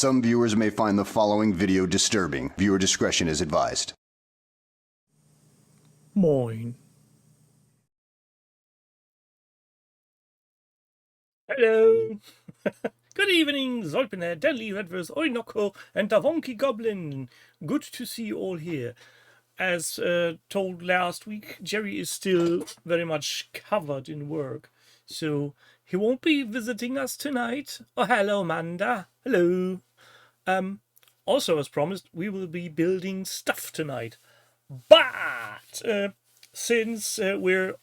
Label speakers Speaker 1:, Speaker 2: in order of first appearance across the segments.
Speaker 1: Some viewers may find the following video disturbing. Viewer discretion is advised.
Speaker 2: Moin. Hello. Good evening, Zolpiner, Deadly Redverse, Orinoco, and Davonki Goblin. Good to see you all here. As told last week, Jerry is still very much covered in work, so he won't be visiting us tonight. Oh, hello, Amanda. Hello. Also, as promised, we will be building stuff tonight. But since we're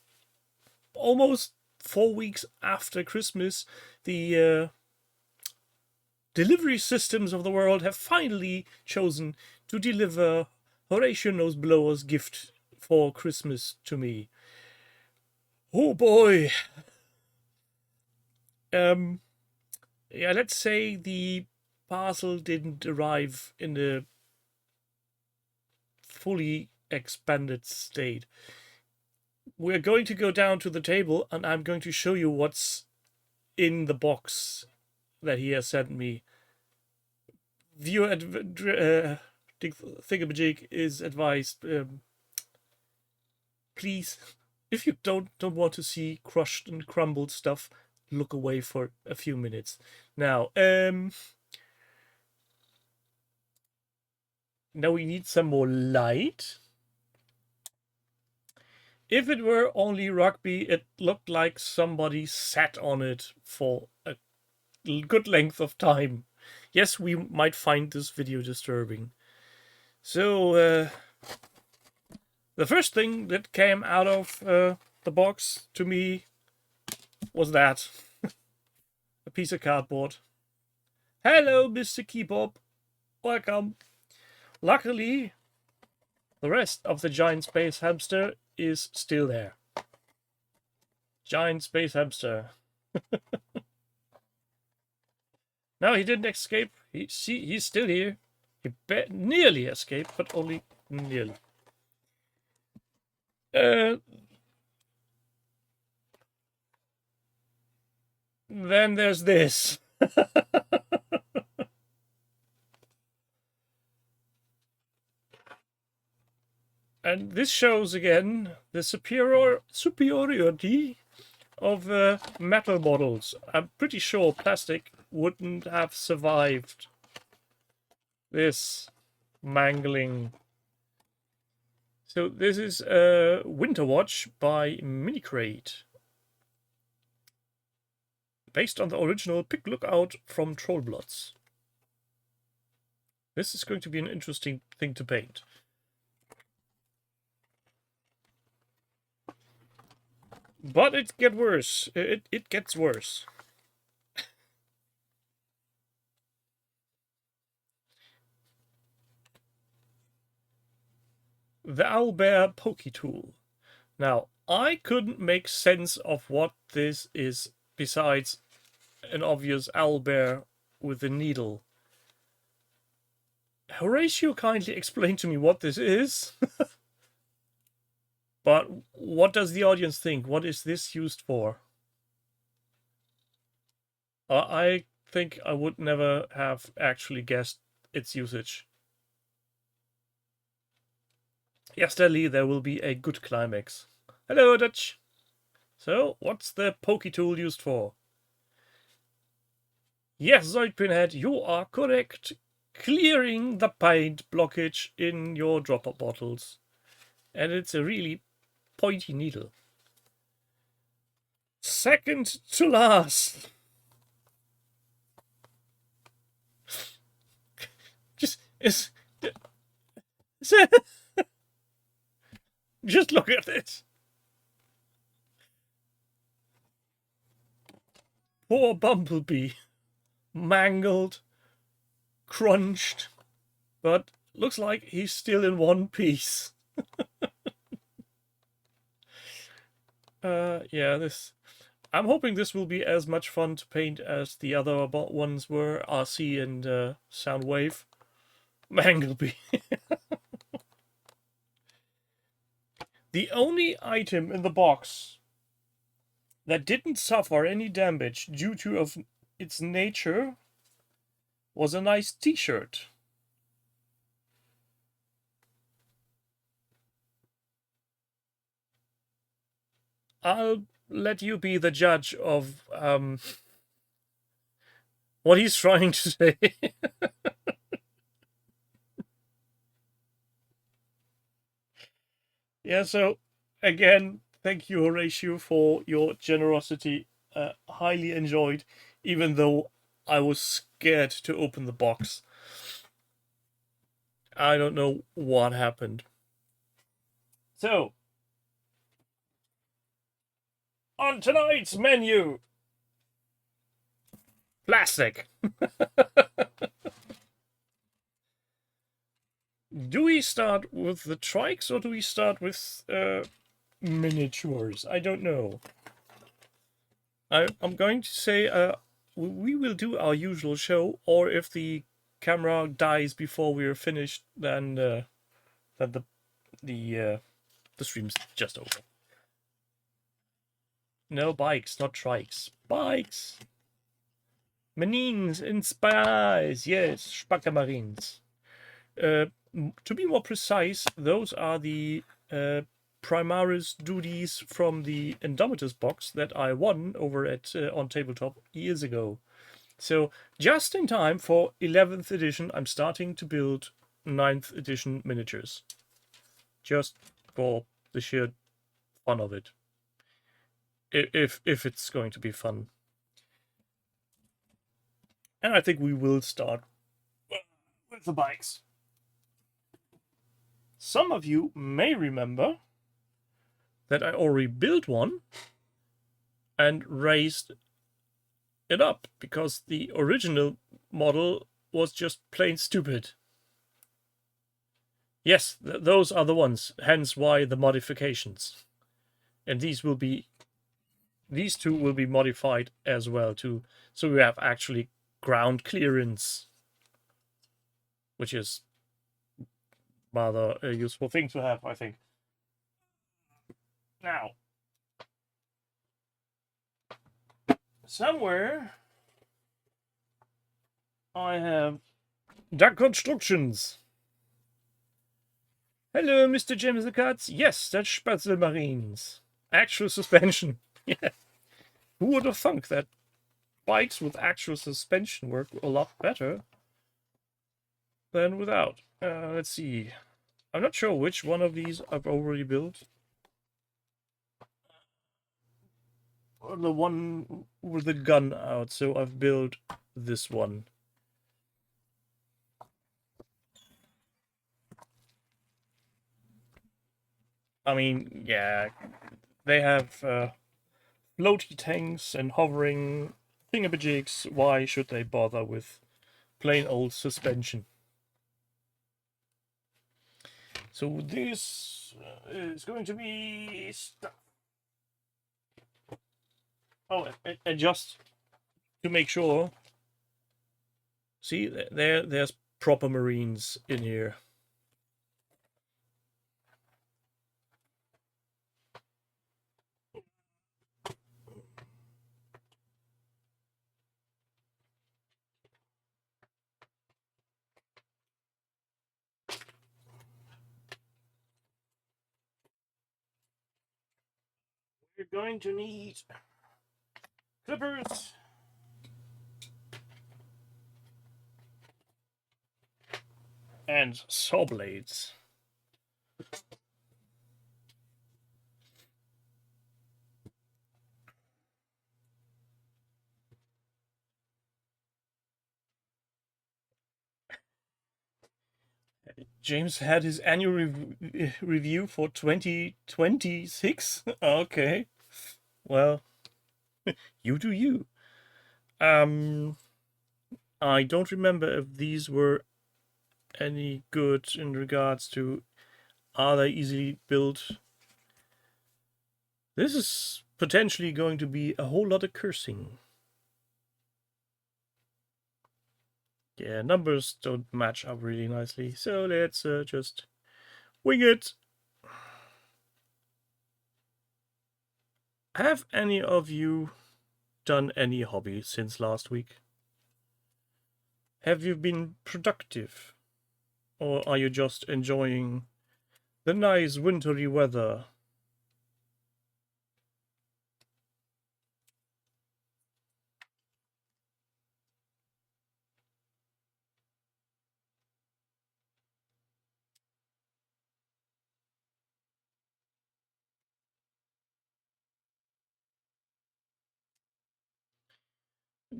Speaker 2: almost 4 weeks after Christmas, the delivery systems of the world have finally chosen to deliver Horatio Noseblower's gift for Christmas to me. Oh boy. Yeah, let's say the parcel didn't arrive in a fully expanded state. We're going to go down to the table and I'm going to show you what's in the box that he has sent me. Viewer thingamajig is advised. Please, if you don't want to see crushed and crumbled stuff, look away for a few minutes. Now, now we need some more light. If it were only rugby, it looked like somebody sat on it for a good length of time. Yes, we might find this video disturbing. So, the first thing that came out of the box to me was that. A piece of cardboard. Hello, Mr. Kebop. Welcome. Luckily, the rest of the giant space hamster is still there. Giant space hamster. No, he didn't escape. He's still here. He nearly escaped, but only nearly. Then there's this. And this shows again the superiority of metal models. I'm pretty sure plastic wouldn't have survived this mangling. So this is a Winter Watch by Minicrate, based on the original Pick Lookout from Trollblots. This is going to be an interesting thing to paint. But it gets worse. It gets worse. The Owlbear Pokey Tool. Now, I couldn't make sense of what this is besides an obvious owlbear with a needle. Horatio kindly explained to me what this is. But what does the audience think? What is this used for? I think I would never have actually guessed its usage. Yes, Deadly, there will be a good climax. Hello, Dutch. So, what's the pokey tool used for? Yes, Zoidpinhead, you are correct. Clearing the paint blockage in your dropper bottles. And it's a really pointy needle. Second to last. Just look at it. Poor Bumblebee. Mangled. Crunched. But looks like he's still in one piece. Yeah, this... I'm hoping this will be as much fun to paint as the other ones were, RC and Soundwave. Manglebee. The only item in the box that didn't suffer any damage due to its nature was a nice t-shirt. I'll let you be the judge of what he's trying to say. Yeah, so again, thank you, Horatio, for your generosity. Highly enjoyed, even though I was scared to open the box. I don't know what happened. So, on tonight's menu, plastic. Do we start with the trikes or do we start with miniatures? I don't know. I'm going to say we will do our usual show, or if the camera dies before we are finished, then the stream's just over. No bikes, not trikes. Bikes. Marines in spies, yes, Spackermarines. To be more precise, those are the Primaris duties from the Indomitus box that I won over at on tabletop years ago. So just in time for 11th edition, I'm starting to build 9th edition miniatures. Just for the sheer fun of it. If it's going to be fun. And I think we will start with the bikes. Some of you may remember that I already built one and raised it up because the original model was just plain stupid. Yes, those are the ones, hence why the modifications. And these two will be modified as well too, so we have actually ground clearance, which is rather a useful thing to have, I think. Now, somewhere I have Duck Constructions. Hello, Mr. James the Cuts. Yes, that's Spatzelmarines. Actual suspension. Yeah. Who would have thunk that bikes with actual suspension work a lot better than without? Let's see. I'm not sure which one of these I've already built. The one with the gun out, so I've built this one. I mean, yeah, they have floaty tanks and hovering thingamajigs. Why should they bother with plain old suspension? So this is going to be stuff. Oh, and just to make sure, see, there's proper Marines in here. We're going to need clippers. And saw blades. James had his annual review for 2026. Okay. Well, you do you. I don't remember if these were any good in regards to are they easily built. This is potentially going to be a whole lot of cursing. Yeah, numbers don't match up really nicely, so let's just wing it. Have any of you done any hobby since last week? Have you been productive? Or are you just enjoying the nice wintry weather?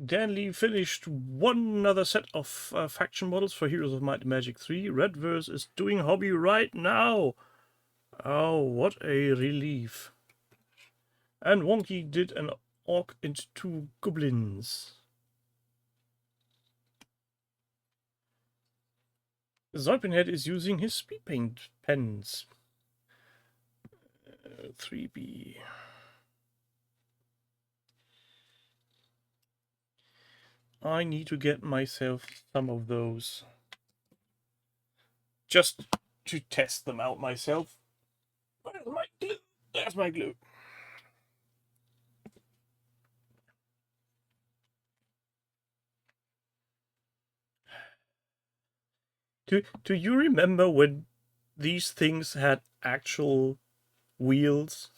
Speaker 2: Danley finished one other set of faction models for Heroes of Might and Magic 3. Redverse is doing hobby right now. Oh, what a relief. And Wonky did an orc and 2 goblins. Zolpinhead is using his speed paint pens. 3B. I need to get myself some of those. Just to test them out myself. Where's my glue? There's my glue. Do you remember when these things had actual wheels?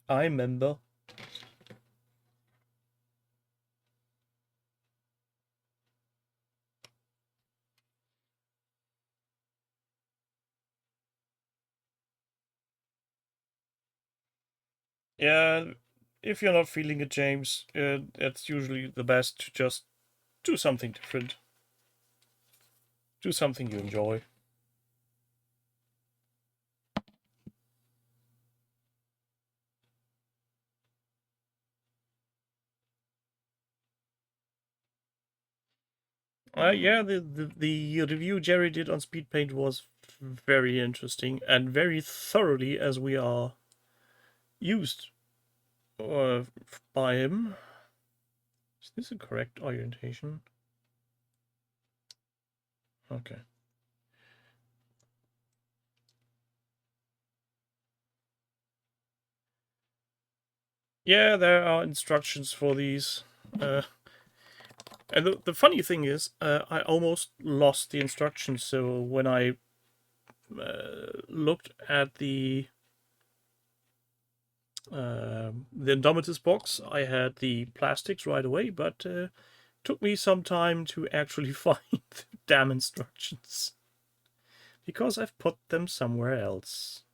Speaker 2: I remember. Yeah, if you're not feeling it, James, it's usually the best to just do something different. Do something you enjoy. Yeah, the review Jerry did on Speed Paint was very interesting and very thoroughly, as we are used by him. Is this a correct orientation? Okay. Yeah, there are instructions for these. And the funny thing is, I almost lost the instructions. So when I looked at the Indomitus box, I had the plastics right away, but took me some time to actually find the damn instructions. Because I've put them somewhere else.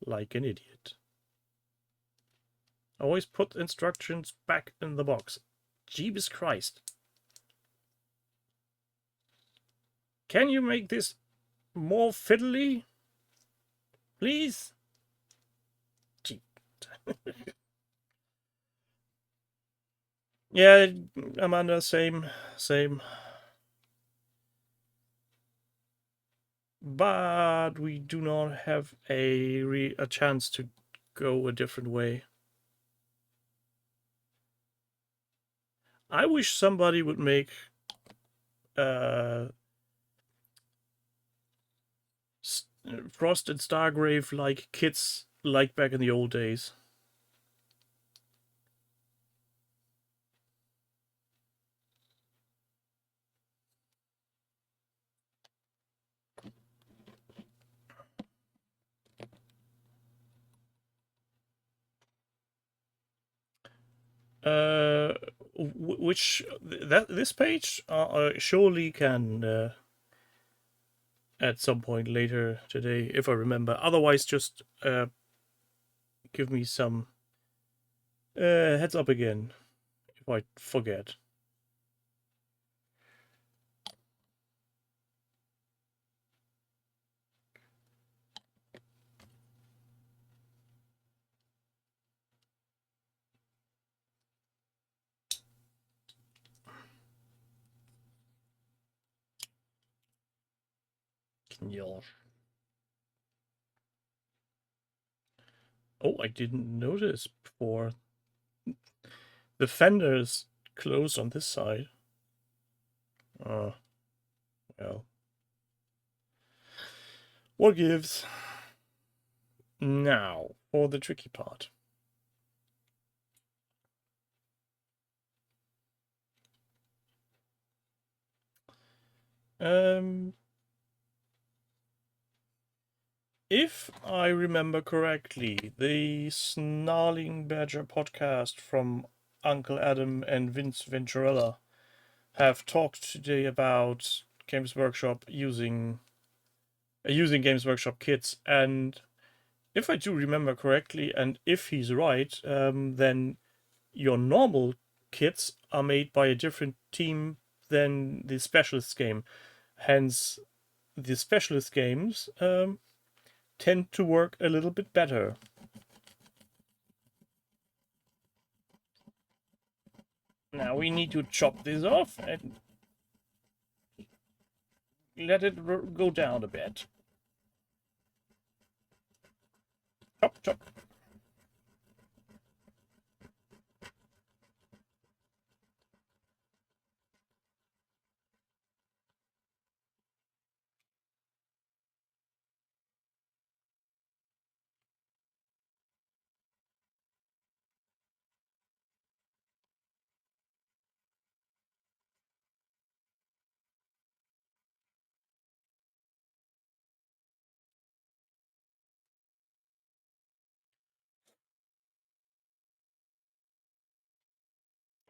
Speaker 2: Like an idiot. I always put instructions back in the box. Jeebus Christ. Can you make this more fiddly? Please? Gee. Yeah, Amanda, same. But we do not have a chance to go a different way. I wish somebody would make Frost and Stargrave like kits like back in the old days. Which this page surely can at some point later today, if I remember. Otherwise, just give me some heads up again if I forget. Oh, I didn't notice before. The fender is closed on this side. Oh, well. What gives? Now, for the tricky part. If I remember correctly, the Snarling Badger podcast from Uncle Adam and Vince Venturella have talked today about Games Workshop using Games Workshop kits, and if I do remember correctly, and if he's right, then your normal kits are made by a different team than the specialist game. Hence, the specialist games tend to work a little bit better. Now we need to chop this off and let it go down a bit. Chop, chop.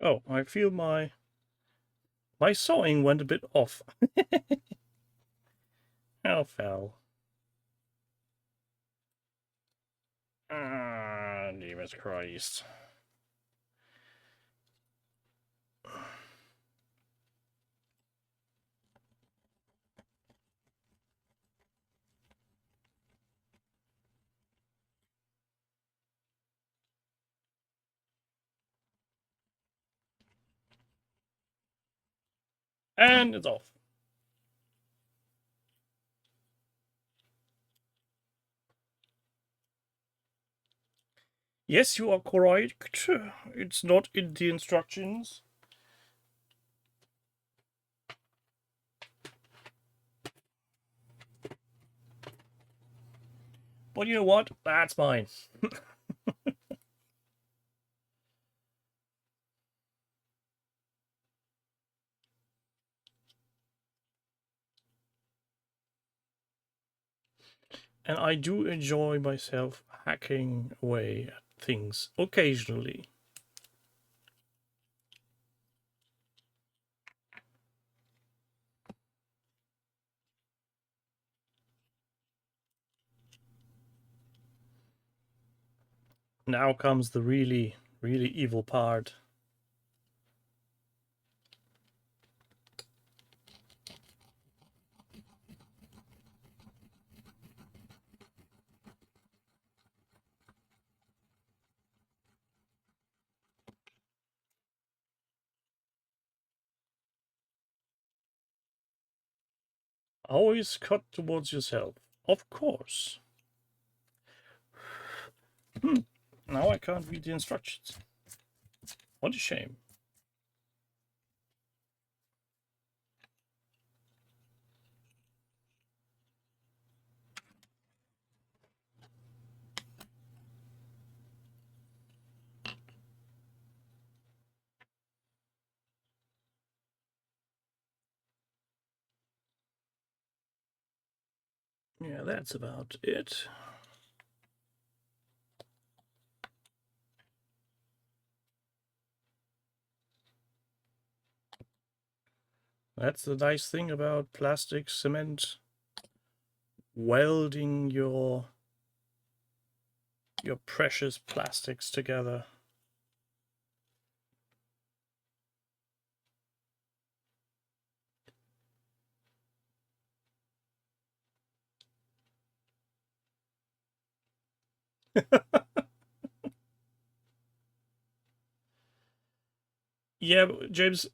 Speaker 2: Oh, I feel my sawing went a bit off. How foul. Ah, Jesus Christ. And it's off. Yes, you are correct. It's not in the instructions. But you know what? That's mine. And I do enjoy myself hacking away at things occasionally. Now comes the really, really evil part. Always cut towards yourself. Of course. Now I can't read the instructions. What a shame. Yeah, that's about it. That's the nice thing about plastic cement welding your precious plastics together. Yeah, James,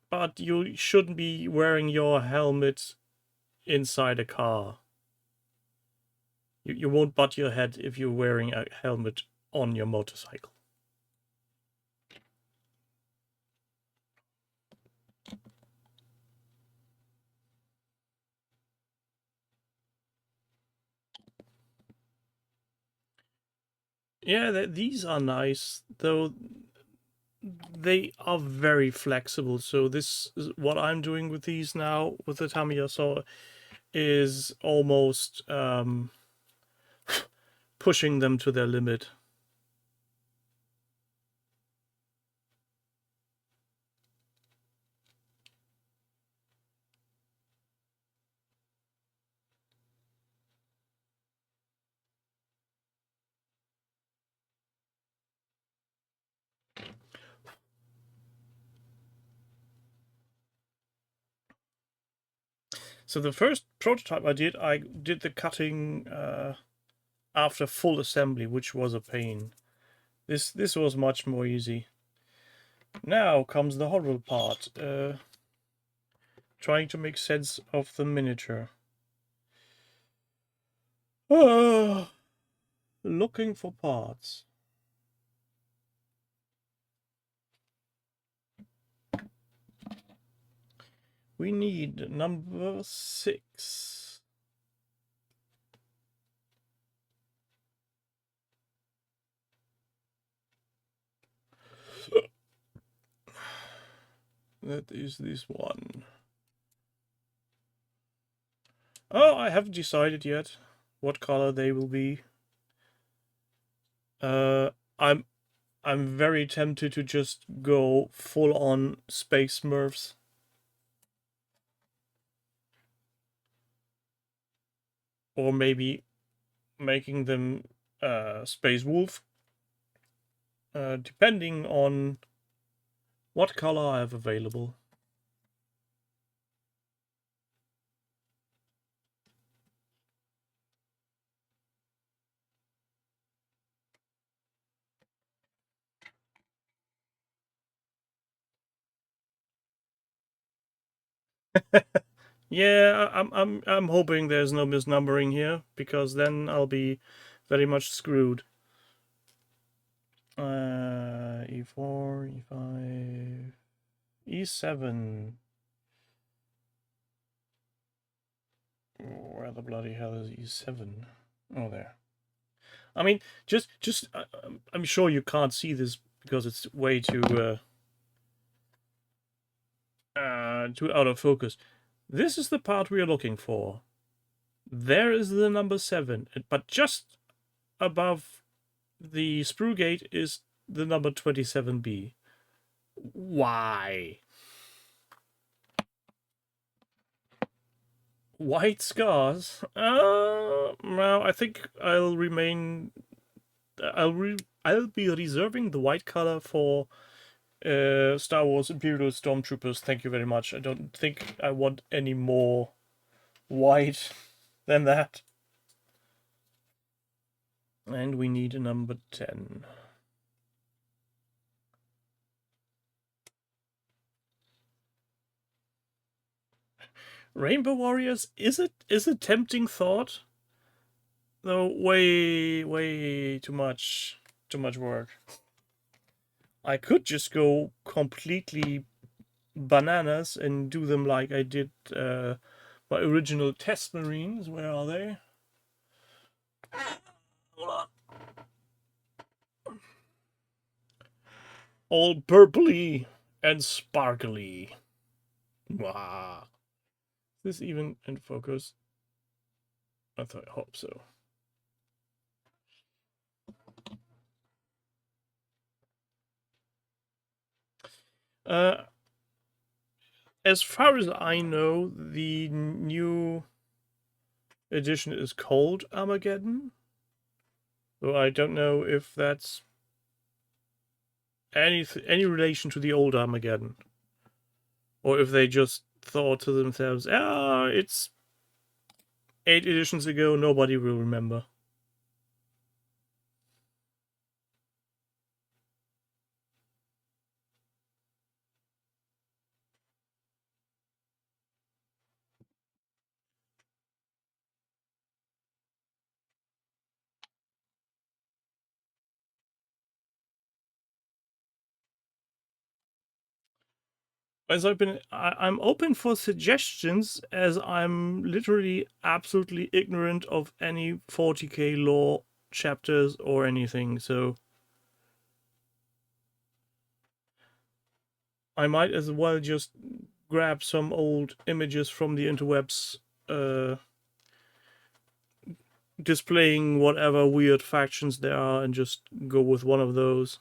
Speaker 2: but you shouldn't be wearing your helmet inside a car. You won't butt your head if you're wearing a helmet on your motorcycle. Yeah, these are nice, though they are very flexible. So this is what I'm doing with these now with the Tamiya saw is almost pushing them to their limit. So the first prototype I did the cutting after full assembly, which was a pain. This was much more easy. Now comes the horrible part. Trying to make sense of the miniature. Looking for parts. We need number 6. That is this one. Oh, I haven't decided yet what color they will be. I'm very tempted to just go full on Space Smurfs. Or maybe making them Space Wolf. Depending on what color I have available. Yeah, I'm hoping there's no misnumbering here, because then I'll be very much screwed. E4, E5, E7. Where the bloody hell is E7? Oh, there. I mean, just I'm sure you can't see this because it's way too out of focus. This is the part we are looking for. There is the number 7, but just above the sprue gate is the number 27B. Why? White scars? Well, I think I'll remain. I'll be reserving the white color for Star Wars Imperial Stormtroopers. Thank you very much. I don't think I want any more white than that. And we need a number 10. Rainbow Warriors is a tempting thought, though way too much work. I could just go completely bananas and do them like I did my original test marines. Where are they? Hold on. All purpley and sparkly. Wow. Is this even in focus? I hope so. As far as I know, the new edition is called Armageddon. Though I don't know if that's any relation to the old Armageddon. Or if they just thought to themselves, it's 8 editions ago, nobody will remember. As I'm open for suggestions, as I'm literally absolutely ignorant of any 40k lore chapters or anything. So I might as well just grab some old images from the interwebs, displaying whatever weird factions there are, and just go with one of those.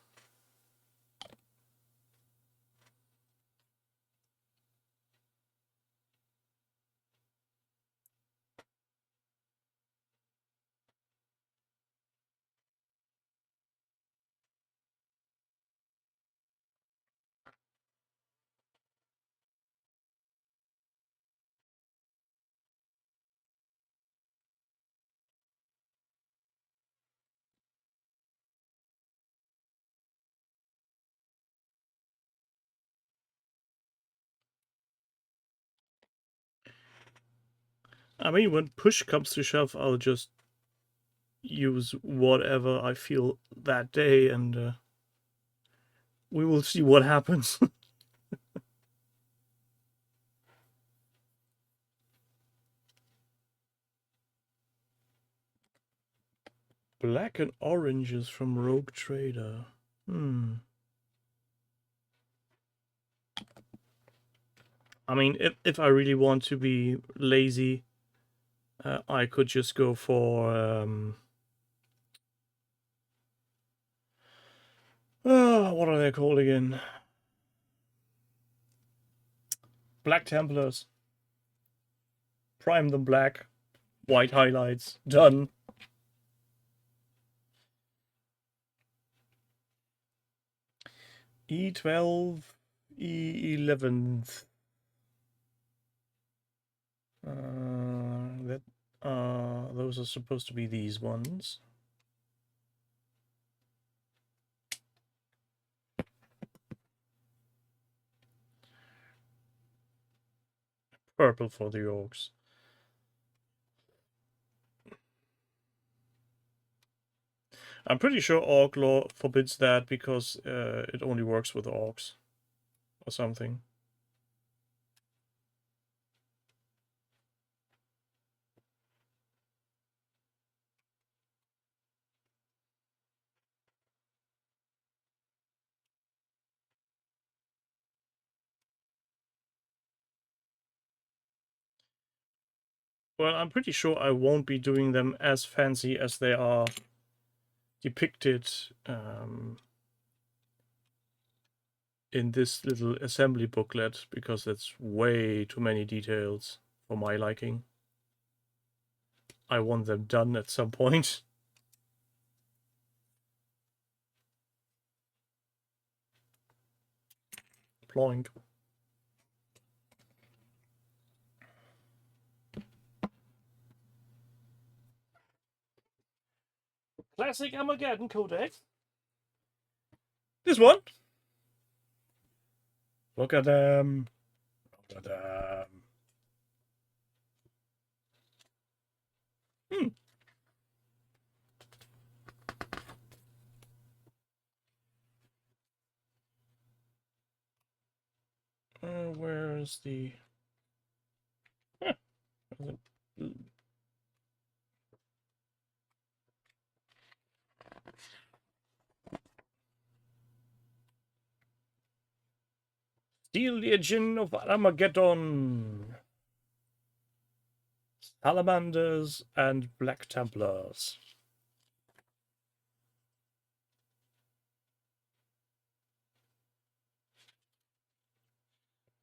Speaker 2: I mean, when push comes to shove, I'll just use whatever I feel that day, and we will see what happens. Black and oranges from Rogue Trader. I mean, if I really want to be lazy, I could just go for what are they called again? Black Templars. Prime them black, white highlights. Done. E12, E11. Those are supposed to be these ones. Purple for the orcs. I'm pretty sure orc law forbids that because it only works with orcs or something. Well, I'm pretty sure I won't be doing them as fancy as they are depicted in this little assembly booklet, because that's way too many details for my liking. I want them done at some point. Ploink. Classic Armageddon Codex. This one. Look at them. Look at them. Where's the... Steel Legion of Armageddon. Salamanders and Black Templars.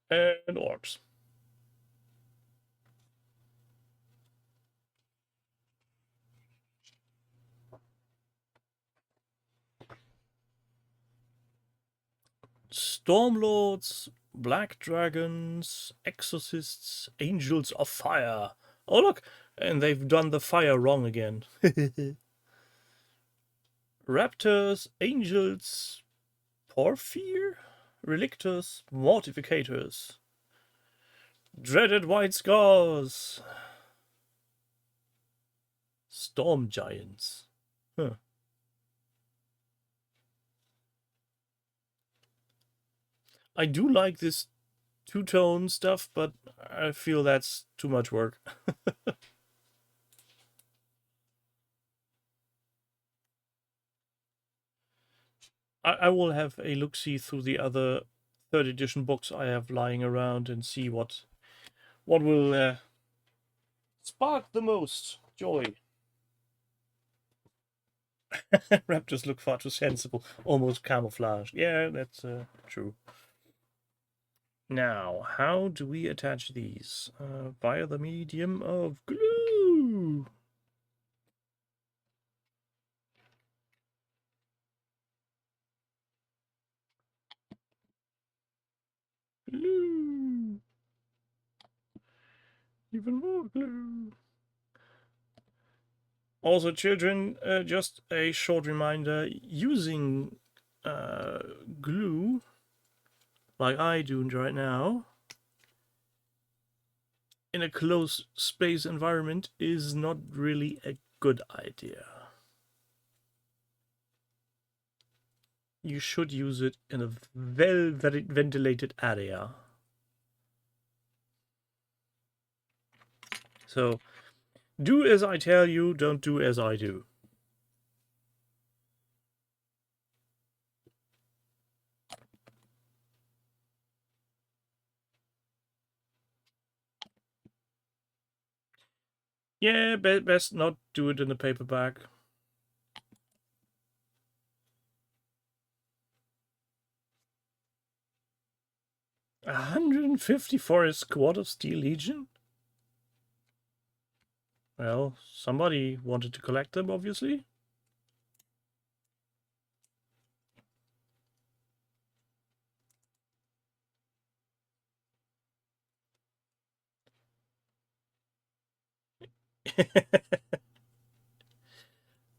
Speaker 2: And orcs. Stormlords, Black Dragons, Exorcists, Angels of Fire. Oh, look! And they've done the fire wrong again. Raptors, Angels, Porphyr, Relictors, Mortificators. Dreaded White Scars. Storm Giants. Huh. I do like this two-tone stuff, but I feel that's too much work. I will have a look-see through the other third edition books I have lying around and see what will spark the most joy. Raptors look far too sensible, almost camouflaged. Yeah, that's true. Now, how do we attach these? Via the medium of glue. Glue. Even more glue. Also, children, just a short reminder, using glue, like I do right now, in a closed space environment is not really a good idea. You should use it in a well ventilated area. So, do as I tell you, don't do as I do. Yeah, best not do it in a paperback. 150 for a squad of Steel Legion? Well, somebody wanted to collect them, obviously.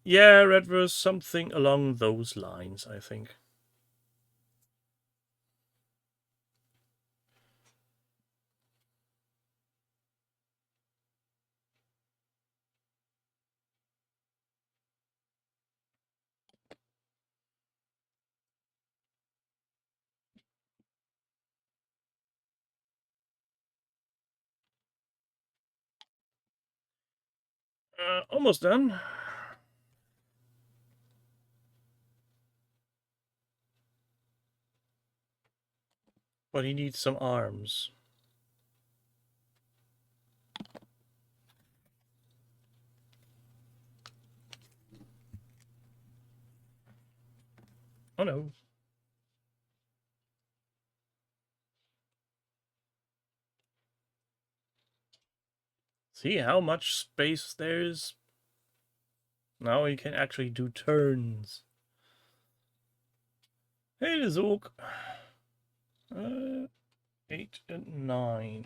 Speaker 2: Yeah, Redverse, something along those lines, I think. Almost done. But he needs some arms. Oh no. See how much space there is? Now he can actually do turns. Hey, Zook. 8 and 9.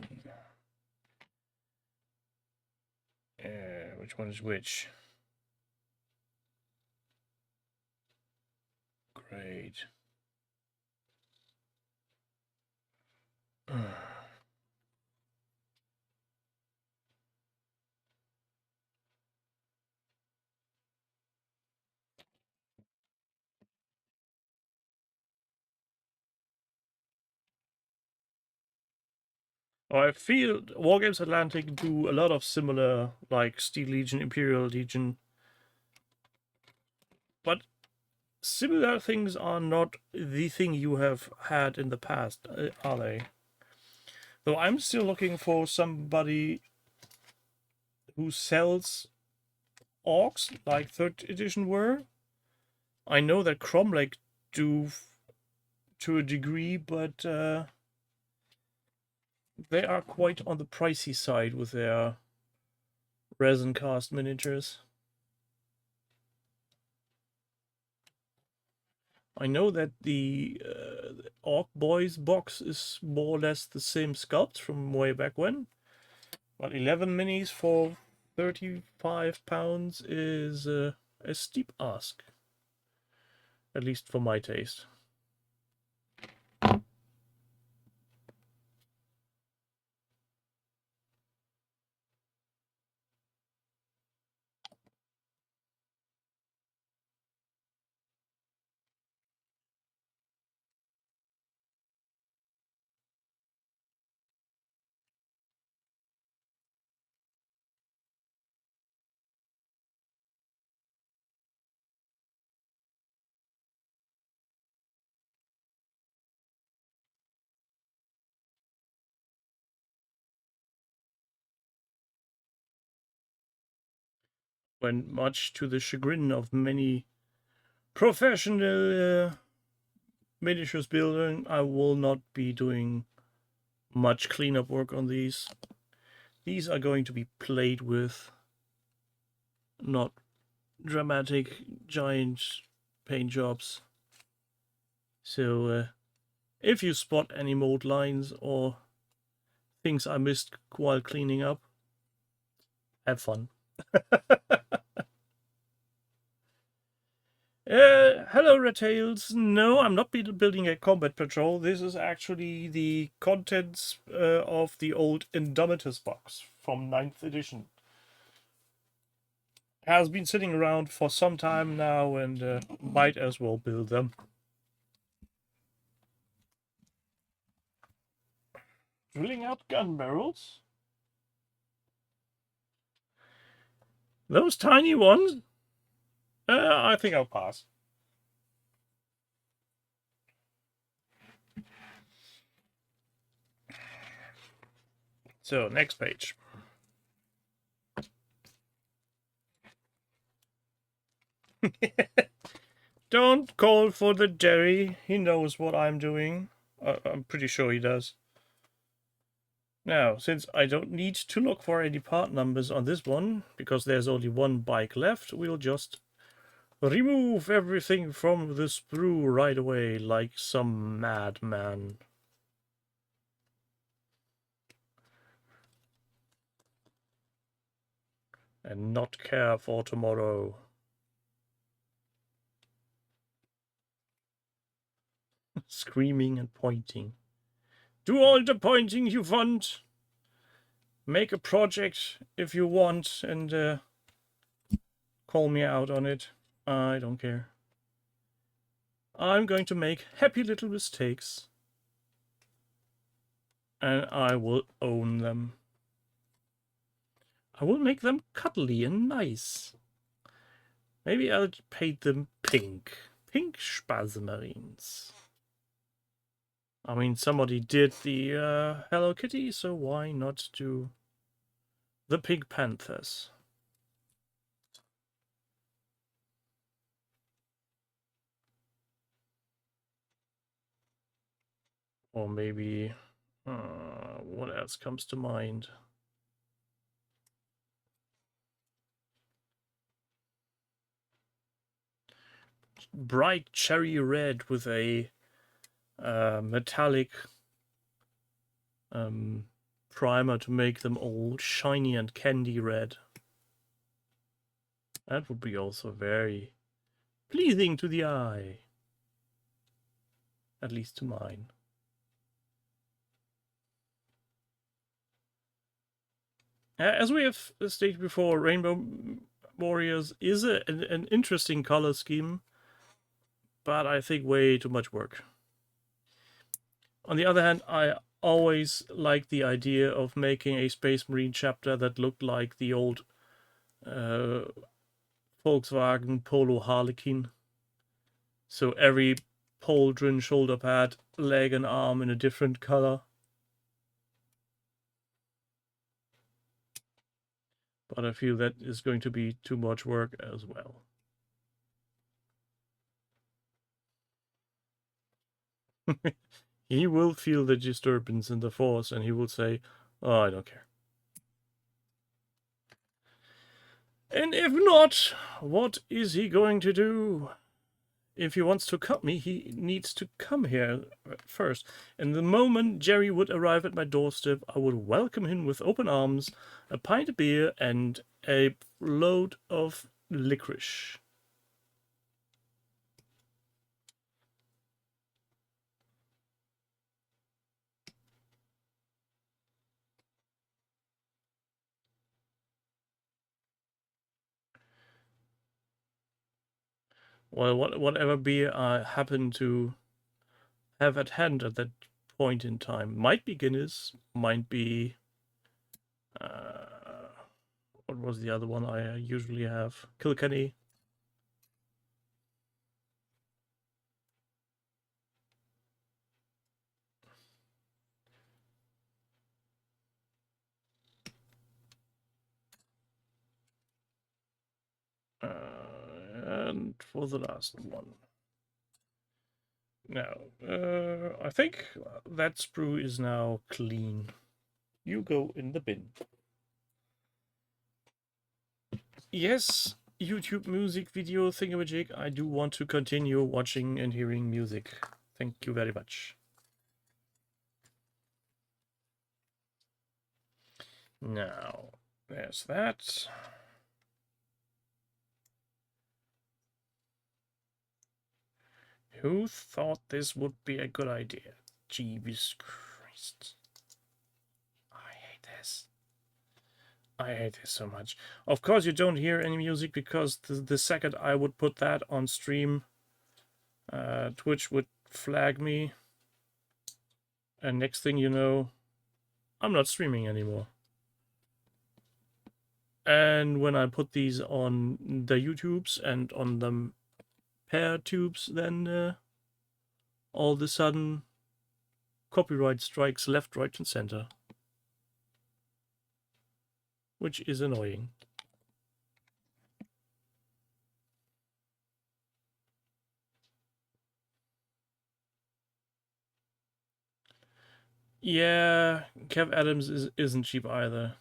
Speaker 2: Which one is which? Great. Oh, I feel Wargames Atlantic do a lot of similar, like Steel Legion, Imperial Legion. But similar things are not the thing you have had in the past, are they? Though I'm still looking for somebody who sells orcs like 3rd edition were. I know that Cromlech do to a degree, but they are quite on the pricey side with their resin cast miniatures. I know that the Orc Boys box is more or less the same sculpt from way back when, but 11 minis for £35 is a steep ask, at least for my taste. when much to the chagrin of many professional miniatures building, I will not be doing much cleanup work on these. These are going to be played with, not dramatic giant paint jobs. So if you spot any mold lines or things I missed while cleaning up, have fun. Hello, Retails. No, I'm not building a combat patrol. This is actually the contents of the old Indomitus box from 9th edition. Has been sitting around for some time now and might as well build them. Drilling out gun barrels. Those tiny ones? I think I'll pass. So, next page. Don't call for the Jerry. He knows what I'm doing. I'm pretty sure he does. Now, since I don't need to look for any part numbers on this one, because there's only one bike left, we'll just remove everything from the sprue right away, like some madman. And not care for tomorrow. Screaming and pointing. Do all the pointing you want. Make a project if you want and call me out on it. I don't care. I'm going to make happy little mistakes. And I will own them. I will make them cuddly and nice. Maybe I'll paint them pink. Pink Spazmarines. I mean, somebody did the Hello Kitty, so why not do the Pink Panthers? Or maybe... what else comes to mind? Bright cherry red with a metallic primer to make them all shiny and candy red. That would be also very pleasing to the eye. At least to mine. As we have stated before, Rainbow Warriors is an interesting color scheme, but I think way too much work. On the other hand, I always liked the idea of making a Space Marine chapter that looked like the old Volkswagen Polo Harlequin. So every pauldron, shoulder pad, leg and arm in a different color. But I feel that is going to be too much work as well. He will feel the disturbance in the force and he will say, oh, I don't care. And if not, what is he going to do? If he wants to cut me, he needs to come here first. And the moment Jerry would arrive at my doorstep, I would welcome him with open arms, a pint of beer, and a load of licorice. Well, whatever beer I happen to have at hand at that point in time. Might be Guinness, might be... what was the other one I usually have? Kilkenny. And for the last one. Now, I think that sprue is now clean. You go in the bin. Yes, YouTube music video thingamajig. I do want to continue watching and hearing music. Thank you very much. Now, there's that. Who thought this would be a good idea? Jeebus Christ. I hate this. I hate this so much. Of course you don't hear any music because the second I would put that on stream, Twitch would flag me. And next thing you know, I'm not streaming anymore. And when I put these on the YouTubes and on the pair tubes, then all of a sudden copyright strikes left, right, and center. Which is annoying. Yeah, Kev Adams isn't cheap either.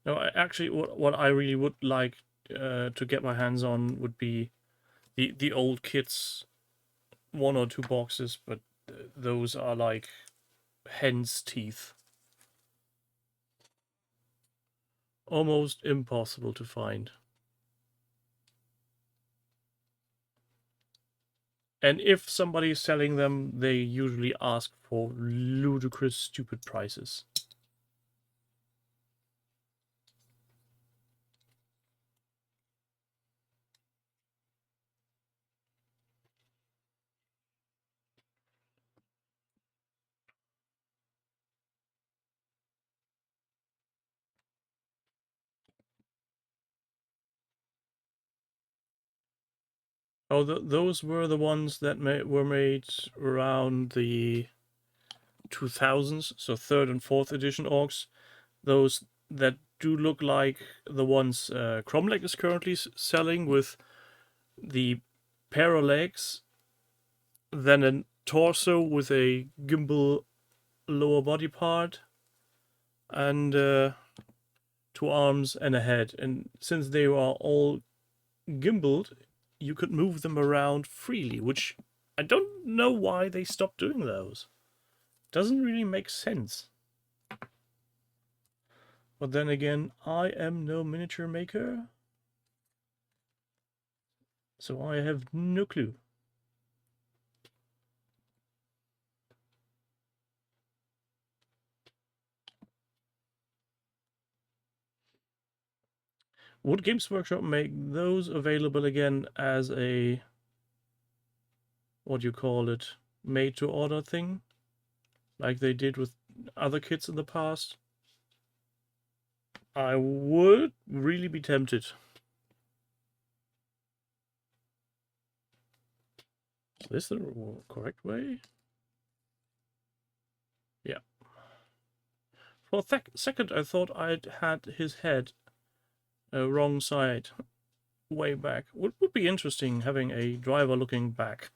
Speaker 2: No, actually, what I really would like to get my hands on would be the old kits, 1 or 2 boxes, but those are like hen's teeth. Almost impossible to find. And if somebody's selling them, they usually ask for ludicrous, stupid prices. Oh, those were the ones that were made around the 2000s, so 3rd and 4th edition orcs. Those that do look like the ones Cromlech is currently selling, with the pair of legs, then a torso with a gimbal lower body part, and 2 arms and a head. And since they are all gimbaled, you could move them around freely, which I don't know why they stopped doing those. Doesn't really make sense. But then again, I am no miniature maker, so I have no clue. Would Games Workshop make those available again as a, what do you call it, made-to-order thing? Like they did with other kits in the past? I would really be tempted. Is this the correct way? Yeah. For a second I thought I'd had his head wrong side way back. Would be interesting having a driver looking back.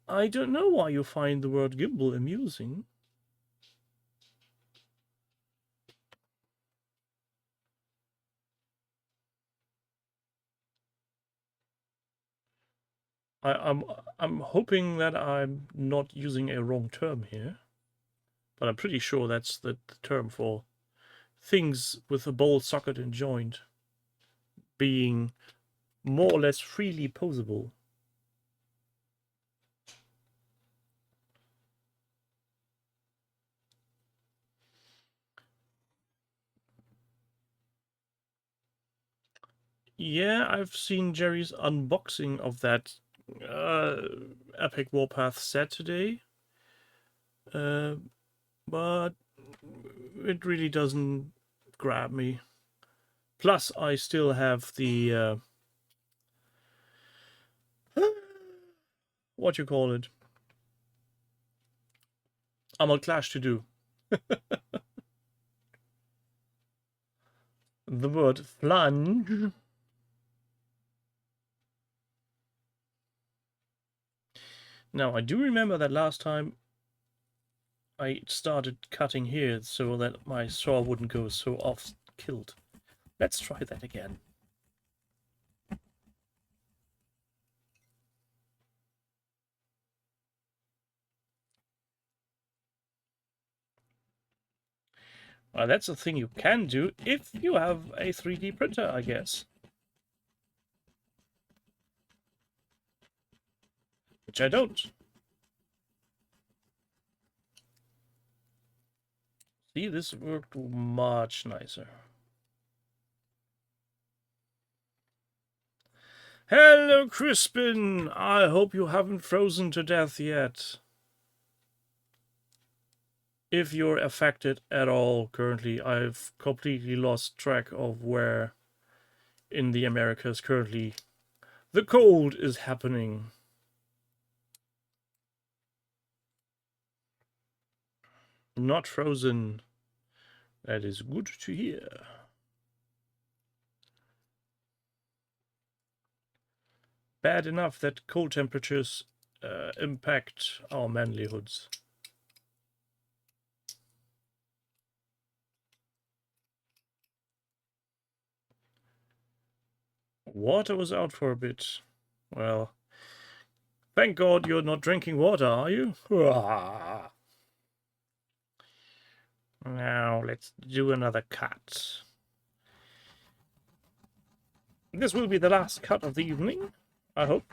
Speaker 2: I don't know why you find the word gimbal amusing. I'm hoping that I'm not using a wrong term here, but I'm pretty sure that's the term for things with a ball socket and joint being more or less freely posable. Yeah, I've seen Jerry's unboxing of that Epic Warpath set today, but it really doesn't grab me. Plus, I still have the what you call it, Armored Clash to do. the word flange. Now, I do remember that last time I started cutting here so that my saw wouldn't go so off kilt. Let's try that again. Well, that's a thing you can do if you have a 3D printer, I guess. Which I don't. See, this worked much nicer. Hello, Crispin! I hope you haven't frozen to death yet. If you're affected at all currently, I've completely lost track of where in the Americas currently the cold is happening. Not frozen. That is good to hear. Bad enough that cold temperatures impact our manlyhoods. Water was out for a bit. Well, thank God you're not drinking water, are you? Now, let's do another cut. This will be the last cut of the evening, I hope.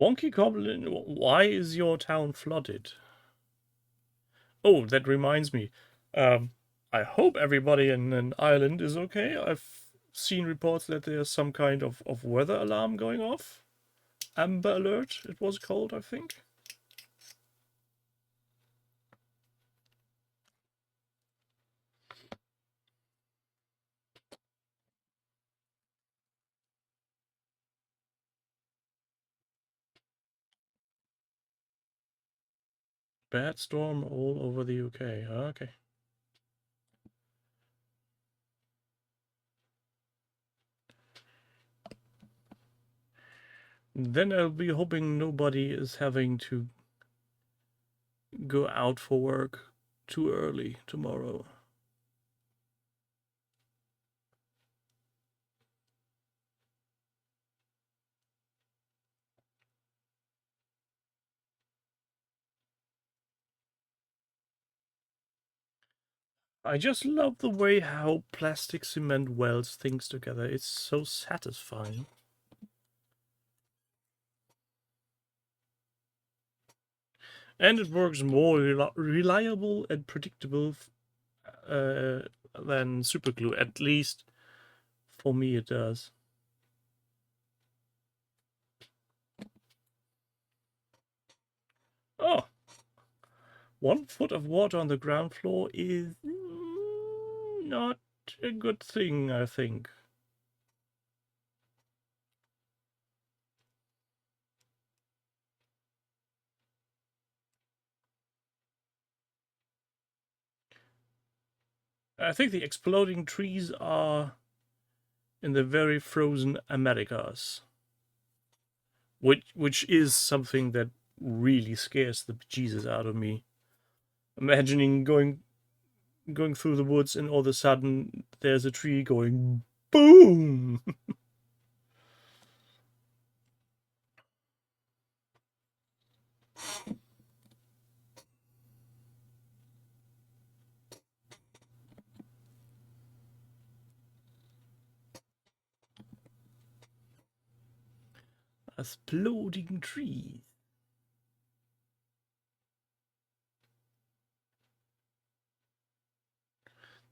Speaker 2: Wonky Goblin, why is your town flooded? Oh, that reminds me. I hope everybody in Ireland is okay. I've seen reports that there's some kind of weather alarm going off. Amber Alert, it was called, I think. Bad storm all over the UK. Okay. Then I'll be hoping nobody is having to go out for work too early tomorrow. I just love the way how plastic cement welds things together. It's so satisfying. And it works more reliable and predictable than superglue. At least for me it does. Oh! 1 foot of water on the ground floor is not a good thing, I think. I think the exploding trees are in the very frozen Americas. Which is something that really scares the bejesus out of me. Imagining going through the woods and all of a sudden there's a tree going boom. Exploding trees.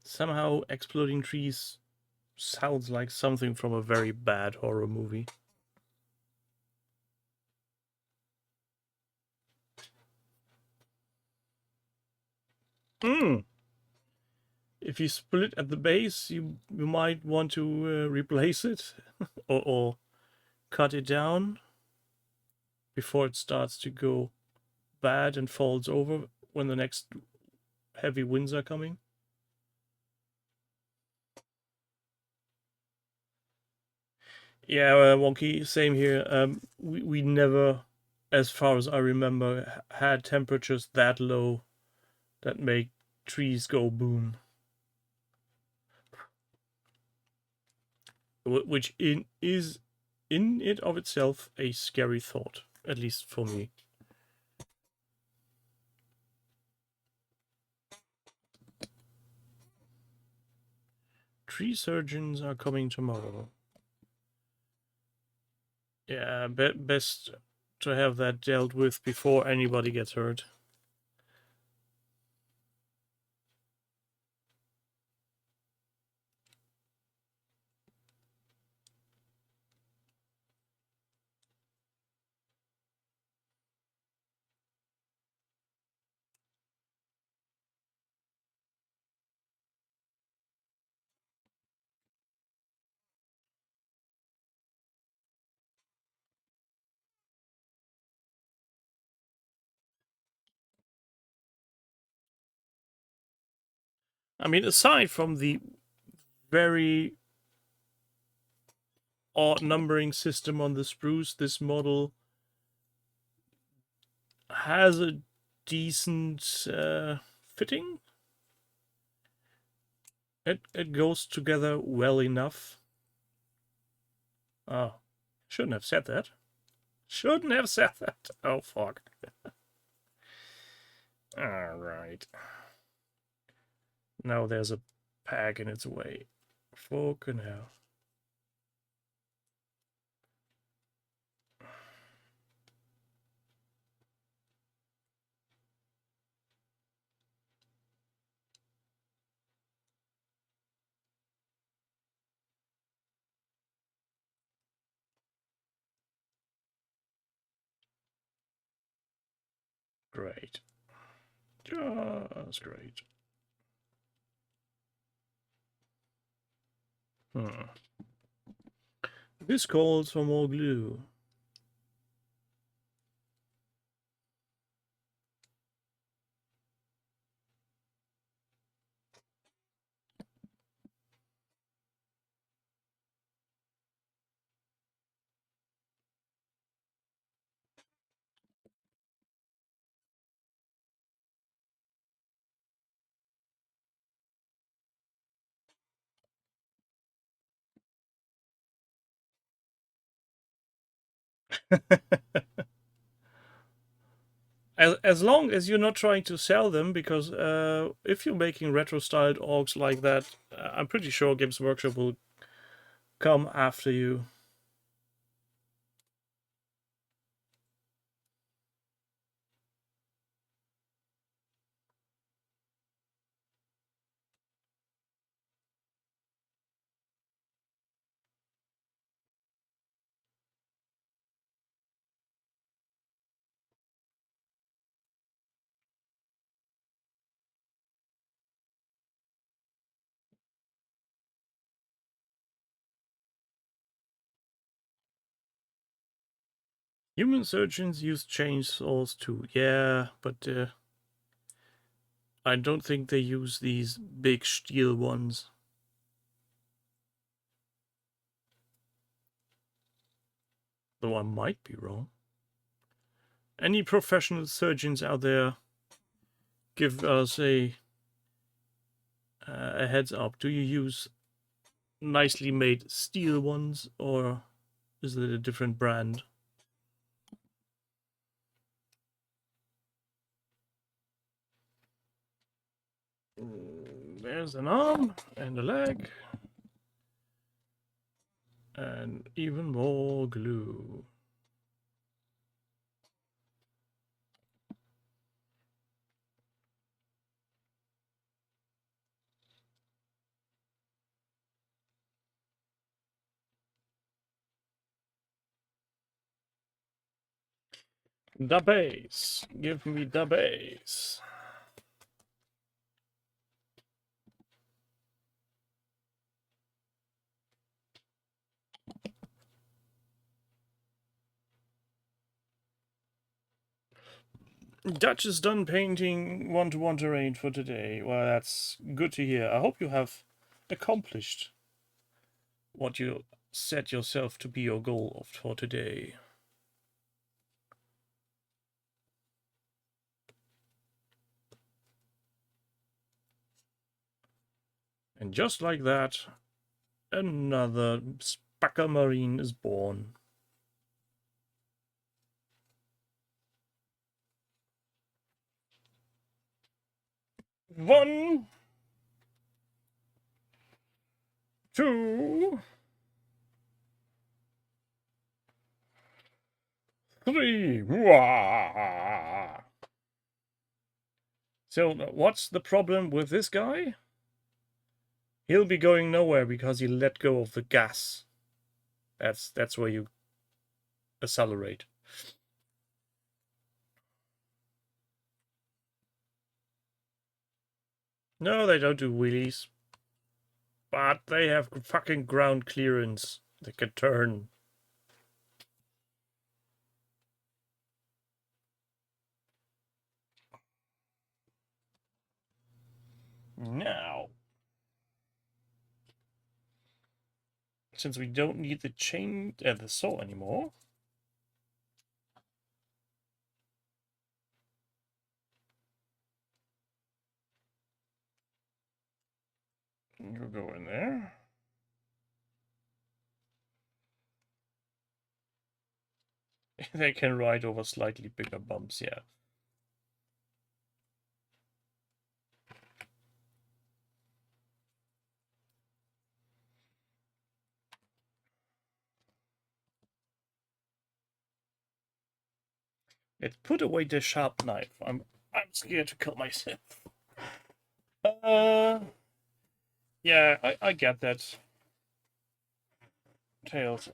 Speaker 2: Somehow exploding trees sounds like something from a very bad horror movie. Hmm. If you split at the base, you might want to replace it or cut it down before it starts to go bad and falls over when the next heavy winds are coming. Yeah, Wonky, same here. We never, as far as I remember, had temperatures that low that make trees go boom. Which is in it of itself a scary thought, at least for me. Tree surgeons are coming tomorrow. Yeah, best to have that dealt with before anybody gets hurt. I mean, aside from the very odd numbering system on the spruce, this model has a decent fitting. It goes together well enough. Oh, shouldn't have said that. Shouldn't have said that. Oh, fuck. Alright. Now there's a pack in its way. Fucking hell. Great. Just great. This calls for more glue. As long as you're not trying to sell them, because if you're making retro-styled orcs like that, I'm pretty sure Games Workshop will come after you. Human surgeons use chainsaws too, yeah, but I don't think they use these big steel ones. Though I might be wrong. Any professional surgeons out there, give us a heads up. Do you use nicely made steel ones, or is it a different brand? There's an arm and a leg. And even more glue. The base. Give me the base. Dutch is done painting one-to-one terrain for today. Well, that's good to hear. I hope you have accomplished what you set yourself to be your goal for today. And just like that, another Spacker Marine is born. One, two, three. Wah! So, what's the problem with this guy? He'll be going nowhere because he let go of the gas. That's where you accelerate. No, they don't do wheelies. But they have fucking ground clearance. They can turn. Now, since we don't need the saw anymore, you go in there. They can ride over slightly bigger bumps, yeah. Let's put away the sharp knife. I'm scared to kill myself. Yeah, I get that. Tails.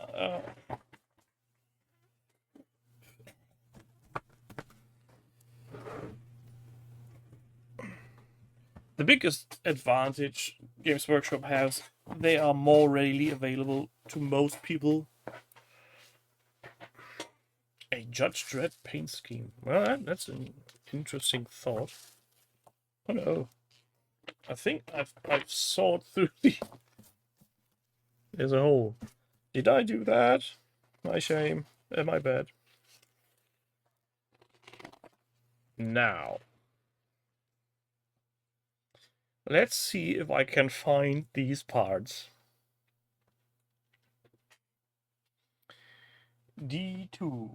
Speaker 2: The biggest advantage Games Workshop has, they are more readily available to most people. A Judge Dredd paint scheme. Well, that's an interesting thought. Oh no. I think I've sawed through the... There's a hole. Did I do that? My shame. My bad. Now. Let's see if I can find these parts. D2.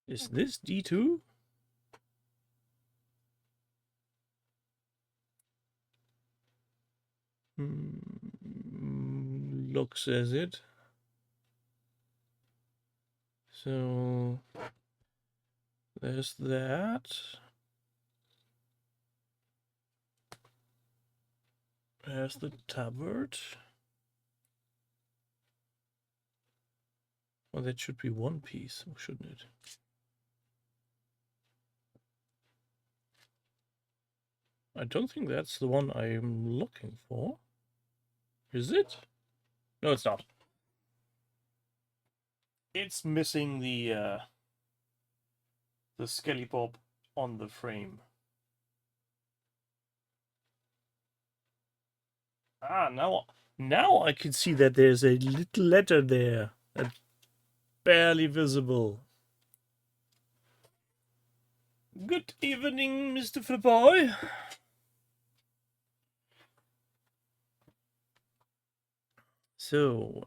Speaker 2: Is this D2? Looks as it. So there's that. There's the tabard. Well, that should be one piece, shouldn't it? I don't think that's the one I'm looking for. Is it? No, it's not. It's missing the skelly bob on the frame. Ah, now I can see that there's a little letter there, barely visible. Good evening, Mr. Flaboy. So,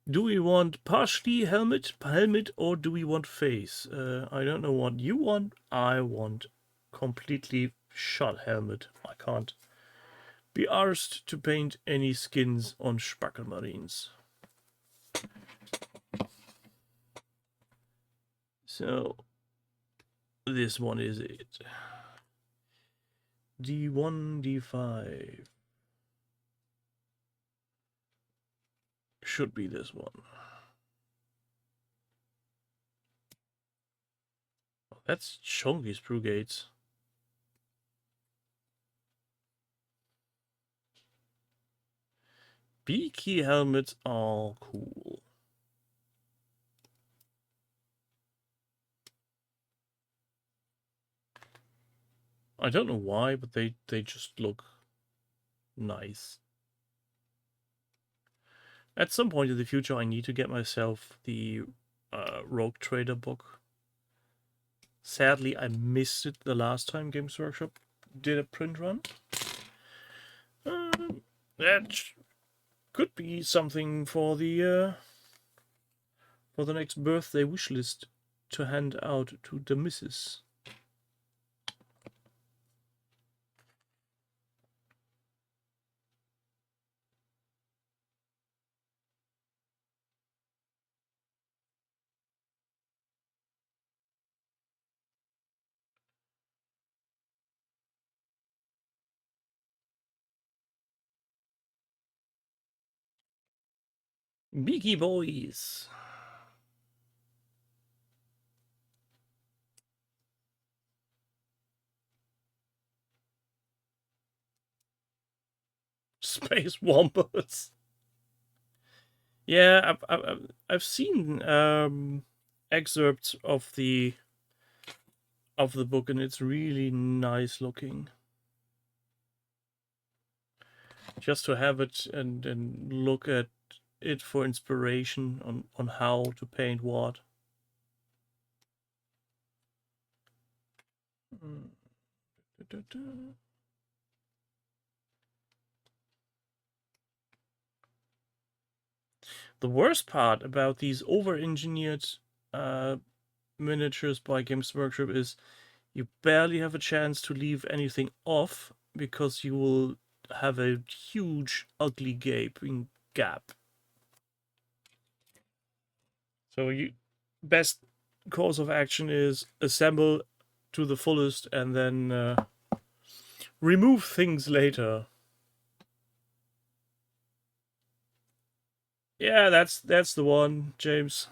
Speaker 2: do we want partially helmet, or do we want face? I don't know what you want. I want completely shot helmet. I can't be arsed to paint any skins on Spacker Marines. So, this one is it. D1, D5. Should be this one. That's Chongi's Brigades. Beaky helmets are cool. I don't know why, but they just look nice. At some point in the future, I need to get myself the Rogue Trader book. Sadly, I missed it the last time Games Workshop did a print run. That could be something for the next birthday wish list to hand out to the missus. Beaky boys. Space wombats. Yeah, I've seen excerpts of the book, and it's really nice looking. Just to have it and look at it for inspiration on how to paint what. The worst part about these over-engineered miniatures by Games Workshop is you barely have a chance to leave anything off because you will have a huge, ugly gaping gap. So best course of action is assemble to the fullest and then remove things later. Yeah, that's the one, James.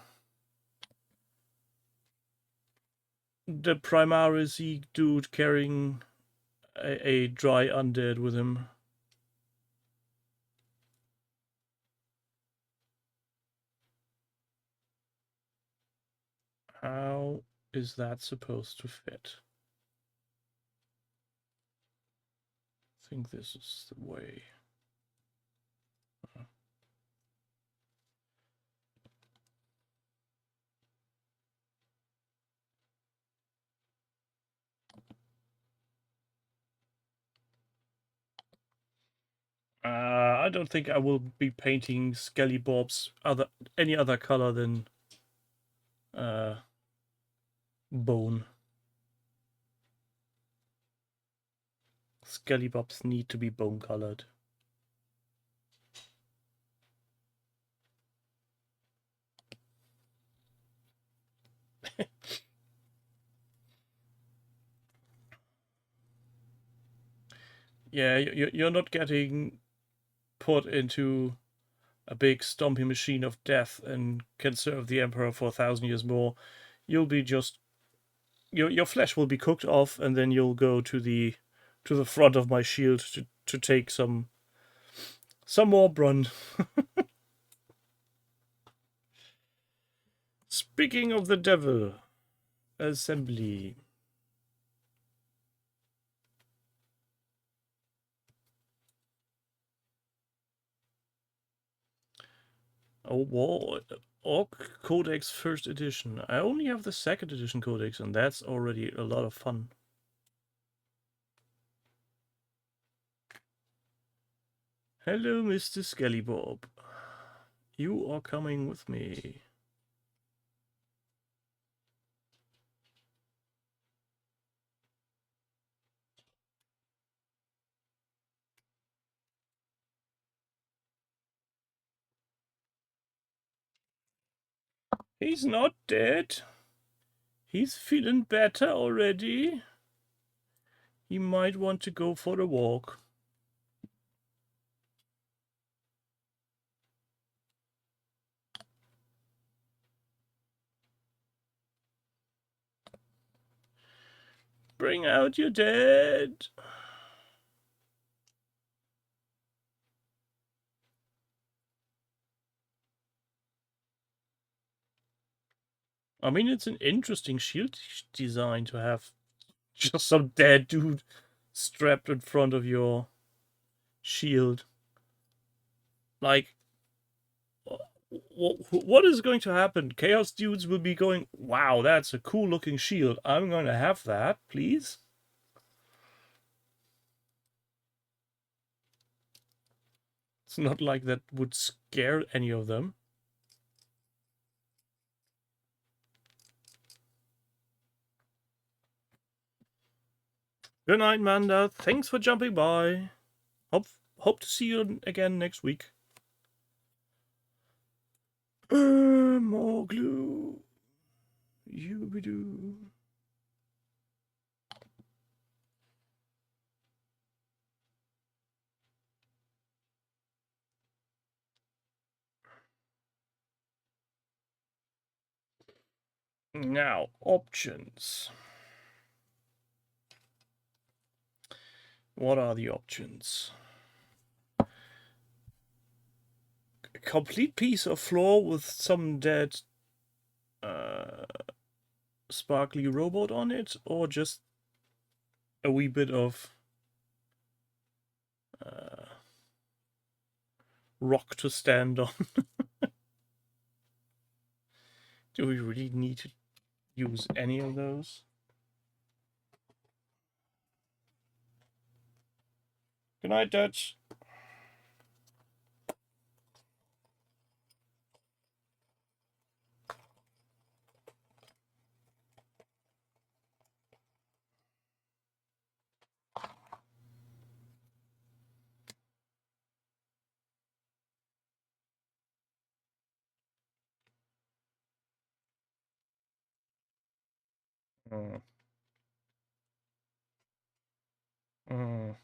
Speaker 2: The Primaris dude carrying a dry undead with him. How is that supposed to fit? I think this is the way. I don't think I will be painting Skelly Bobs any other color than bone. Skelly Bobs need to be bone colored. Yeah, you're not getting put into a big stompy machine of death and can serve the Emperor for 1,000 years more. You'll be just your flesh will be cooked off, and then you'll go to the front of my shield to take some more brunt. Speaking of the devil, assembly. Oh, wow. Orc Codex first edition. I only have the second edition Codex, and that's already a lot of fun. Hello, Mr. Skellybob. You are coming with me. He's not dead. He's feeling better already. He might want to go for a walk. Bring out your dead. I mean, it's an interesting shield design to have just some dead dude strapped in front of your shield. Like, what is going to happen? Chaos dudes will be going, wow, that's a cool looking shield. I'm going to have that, please. It's not like that would scare any of them. Good night, Manda. Thanks for jumping by. Hope to see you again next week. More glue. You-be-doo. Now, options. What are the options? A complete piece of floor with some dead sparkly robot on it, or just a wee bit of rock to stand on? Do we really need to use any of those? Good night, Dutch. Mm. Mm.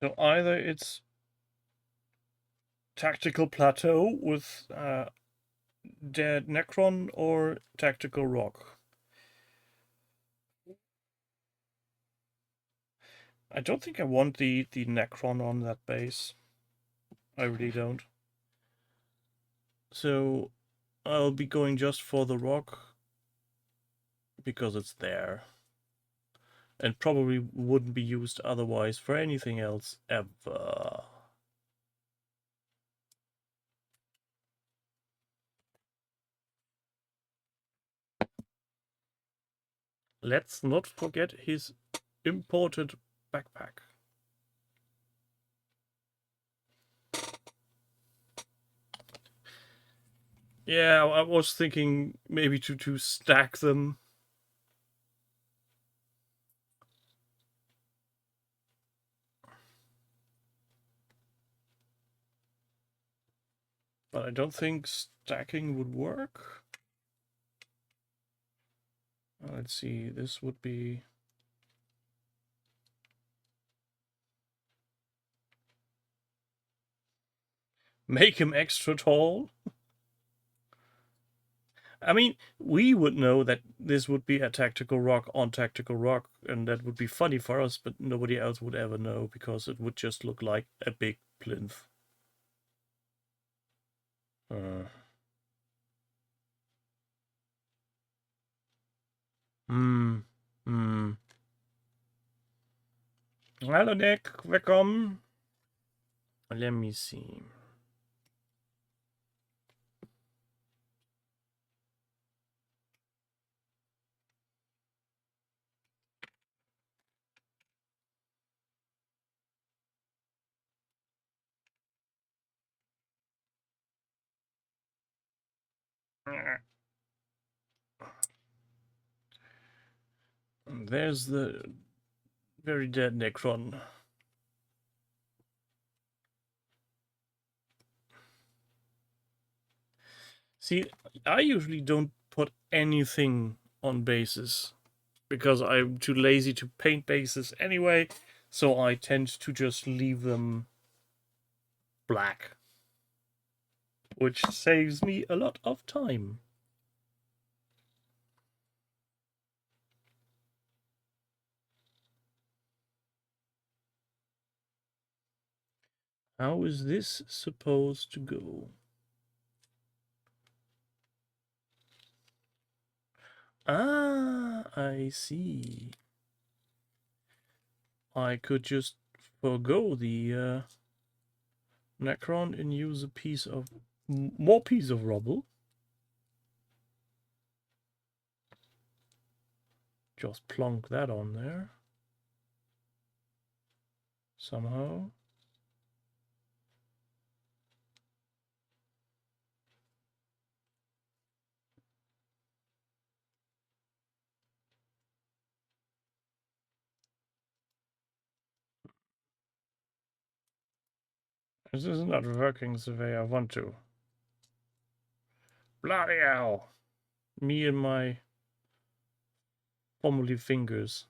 Speaker 2: So either it's tactical plateau with dead Necron or tactical rock. I don't think I want the Necron on that base. I really don't. So I'll be going just for the rock because it's there. And probably wouldn't be used otherwise for anything else ever. Let's not forget his imported backpack. Yeah, I was thinking maybe to stack them. But I don't think stacking would work. Let's see, this would be... Make him extra tall? I mean, we would know that this would be a tactical rock on tactical rock, and that would be funny for us, but nobody else would ever know, because it would just look like a big plinth. Hallo Nick, willkommen. Let me see. There's the very dead Necron. See, I usually don't put anything on bases because I'm too lazy to paint bases anyway, so I tend to just leave them black, which saves me a lot of time. How is this supposed to go? Ah, I see. I could just forgo the Necron and use a piece of more piece of rubble. Just plonk that on there somehow. This is not working the way I want to. Bloody hell! Me and my fumbly fingers.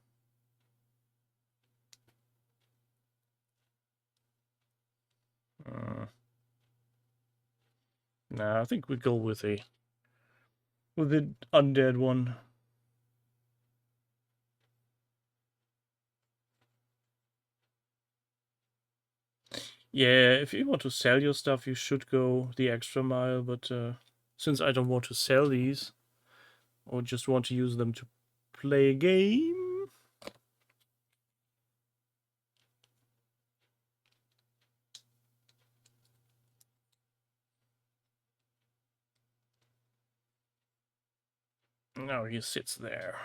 Speaker 2: Nah, I think we go with the undead one. Yeah, if you want to sell your stuff, you should go the extra mile, but since I don't want to sell these, or just want to use them to play a game. Now he sits there.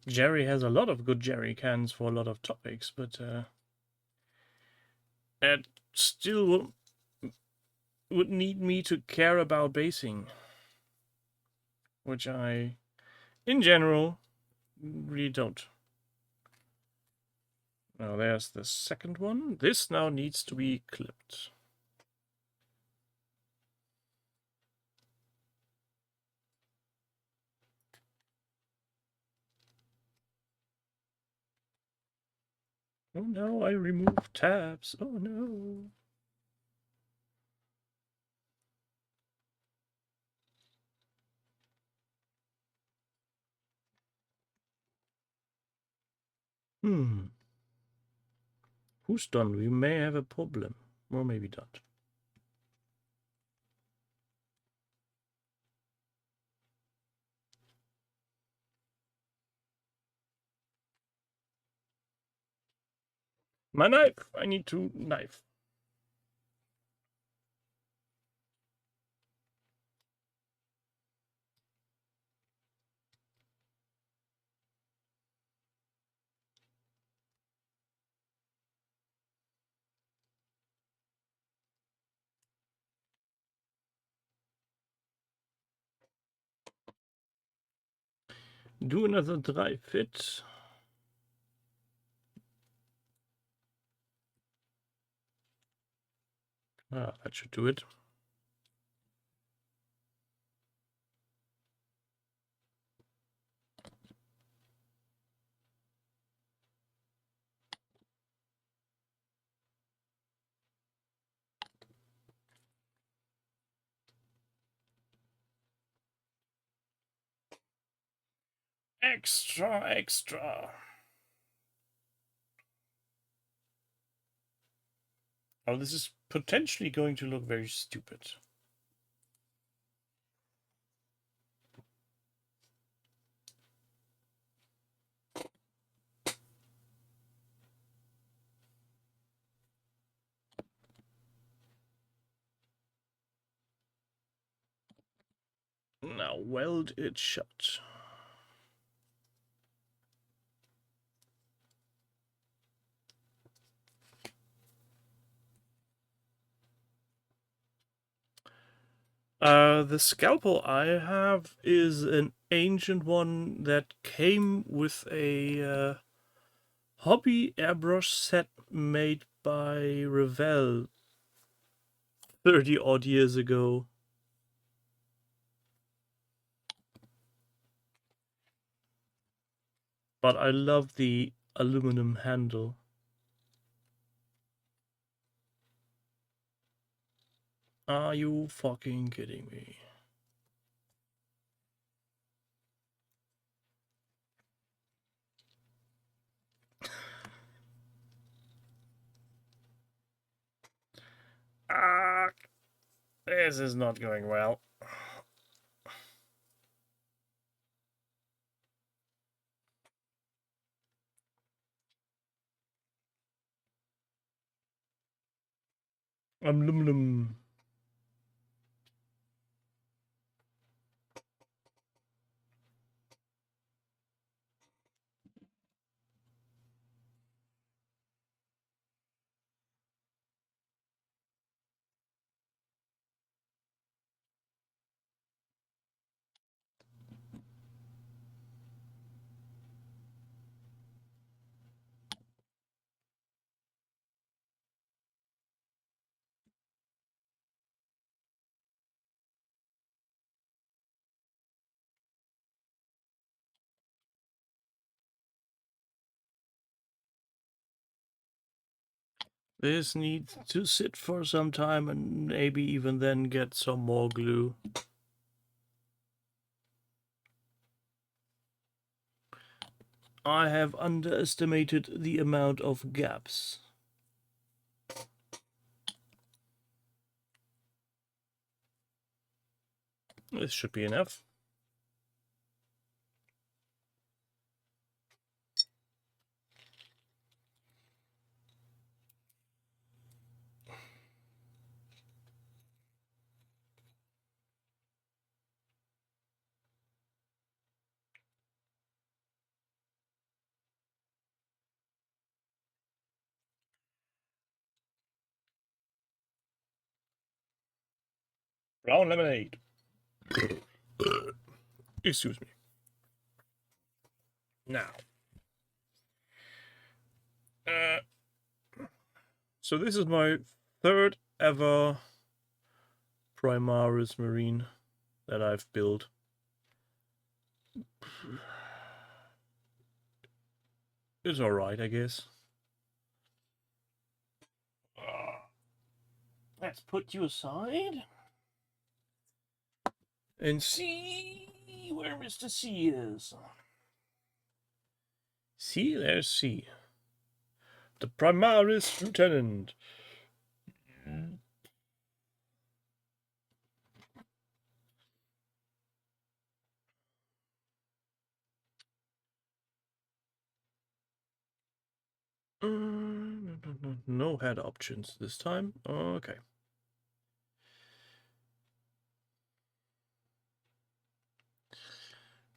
Speaker 2: Jerry has a lot of good jerry cans for a lot of topics, but it still would need me to care about basing, which I, in general, really don't. Now there's the second one. This now needs to be clipped. Oh no, I removed tabs. Oh no. Who's done? We may have a problem. Or maybe not. My knife! I need to knife. Do another dry fit. Ah, that should do it. Extra, extra. Oh, this is potentially going to look very stupid. Now weld it shut. The scalpel I have is an ancient one that came with a hobby airbrush set made by Revell 30 odd years ago. But I love the aluminum handle. Are you fucking kidding me? Ah, this is not going well. Aluminum. This needs to sit for some time and maybe even then get some more glue. I have underestimated the amount of gaps. This should be enough. Brown lemonade. Excuse me. Now. So this is my third ever Primaris Marine that I've built. It's alright, I guess. Let's put you aside and see where Mr. C is. See, there's C. The Primaris Lieutenant. No head options this time. Okay.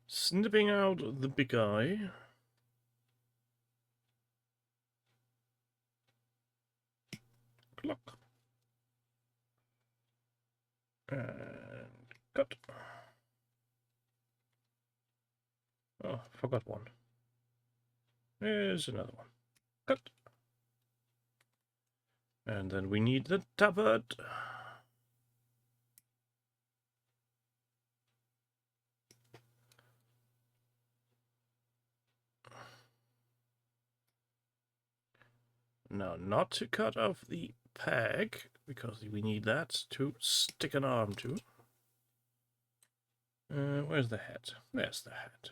Speaker 2: Snipping out the big eye. Clock. And cut. Oh, forgot one. There's another one. Cut. And then we need the tabard. Now, not to cut off the peg, because we need that to stick an arm to. Where's the head? There's the head.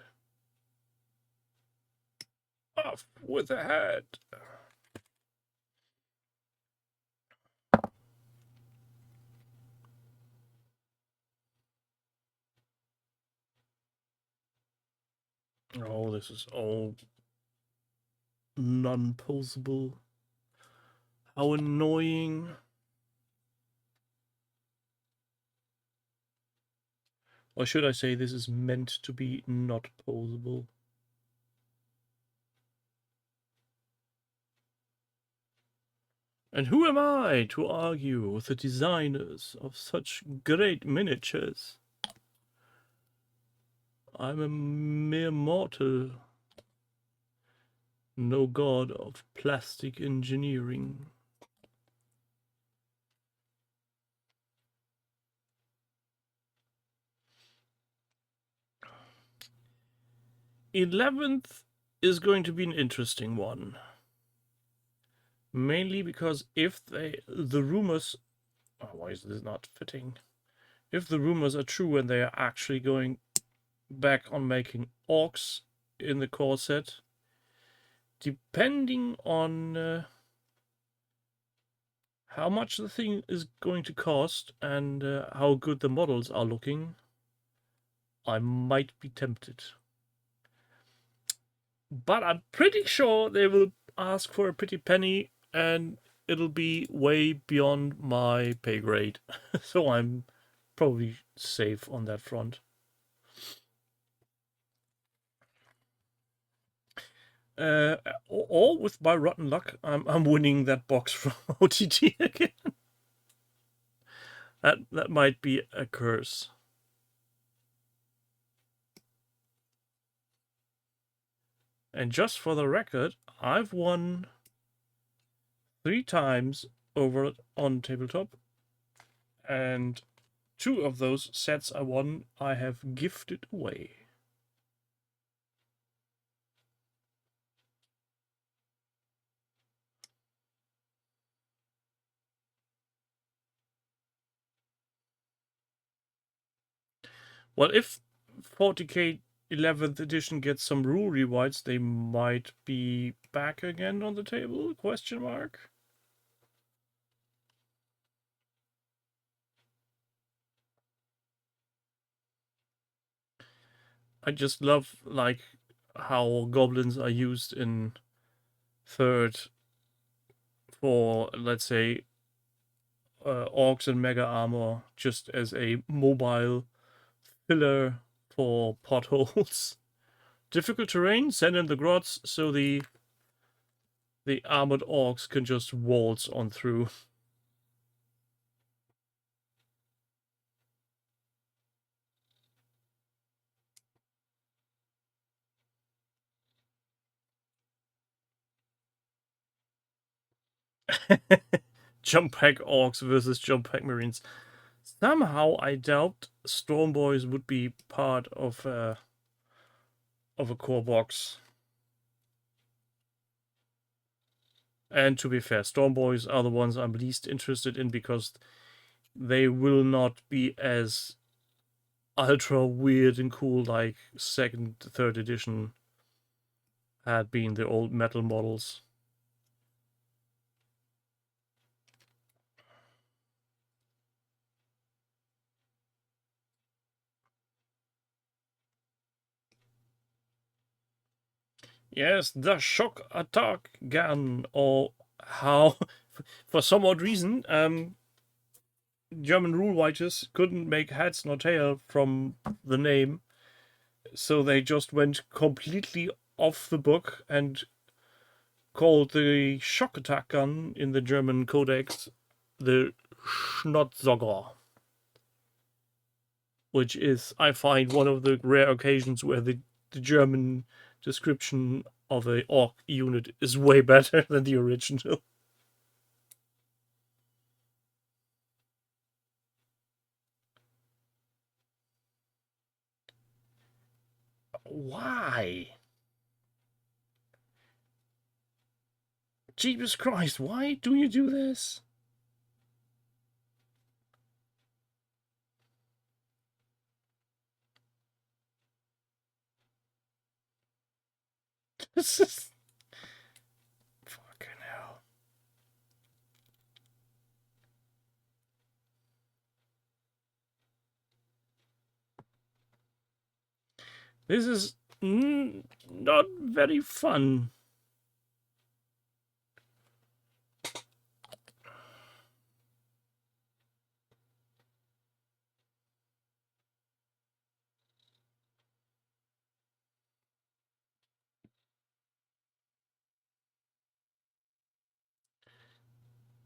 Speaker 2: Off with the head! Oh, this is all non-posable. How annoying. Or should I say this is meant to be not posable? And who am I to argue with the designers of such great miniatures? I'm a mere mortal, no god of plastic engineering. '11th is going to be an interesting one. Mainly because if the rumors... Oh, why is this not fitting? If the rumors are true and they are actually going back on making orcs in the core set, depending on how much the thing is going to cost and how good the models are looking, I might be tempted. But I'm pretty sure they will ask for a pretty penny and it'll be way beyond my pay grade. So I'm probably safe on that front. Or with my rotten luck, I'm winning that box from OTT again. That might be a curse. And just for the record, I've won 3 times over on tabletop, and 2 of those sets I won I have gifted away. Well, if 40k 11th edition gets some rule rewrites, they might be back again on the table? Question mark. I just love like how goblins are used in 3rd for, let's say, orcs and mega armor, just as a mobile filler for potholes. Difficult terrain, send in the grots so the armored orcs can just waltz on through. Jump pack orcs versus jump pack marines. Somehow I doubt Storm Boys would be part of a core box. And to be fair, Storm Boys are the ones I'm least interested in because they will not be as ultra weird and cool like 2nd, 3rd edition had been the old metal models. Yes, the shock attack gun, or how, for some odd reason, German rule writers couldn't make heads nor tail from the name, so they just went completely off the book and called the shock attack gun in the German codex the Schnotzsauger, which is, I find, one of the rare occasions where the German description of a orc unit is way better than the original. Why? Jesus Christ, why do you do this? This is... fucking hell. This is not very fun.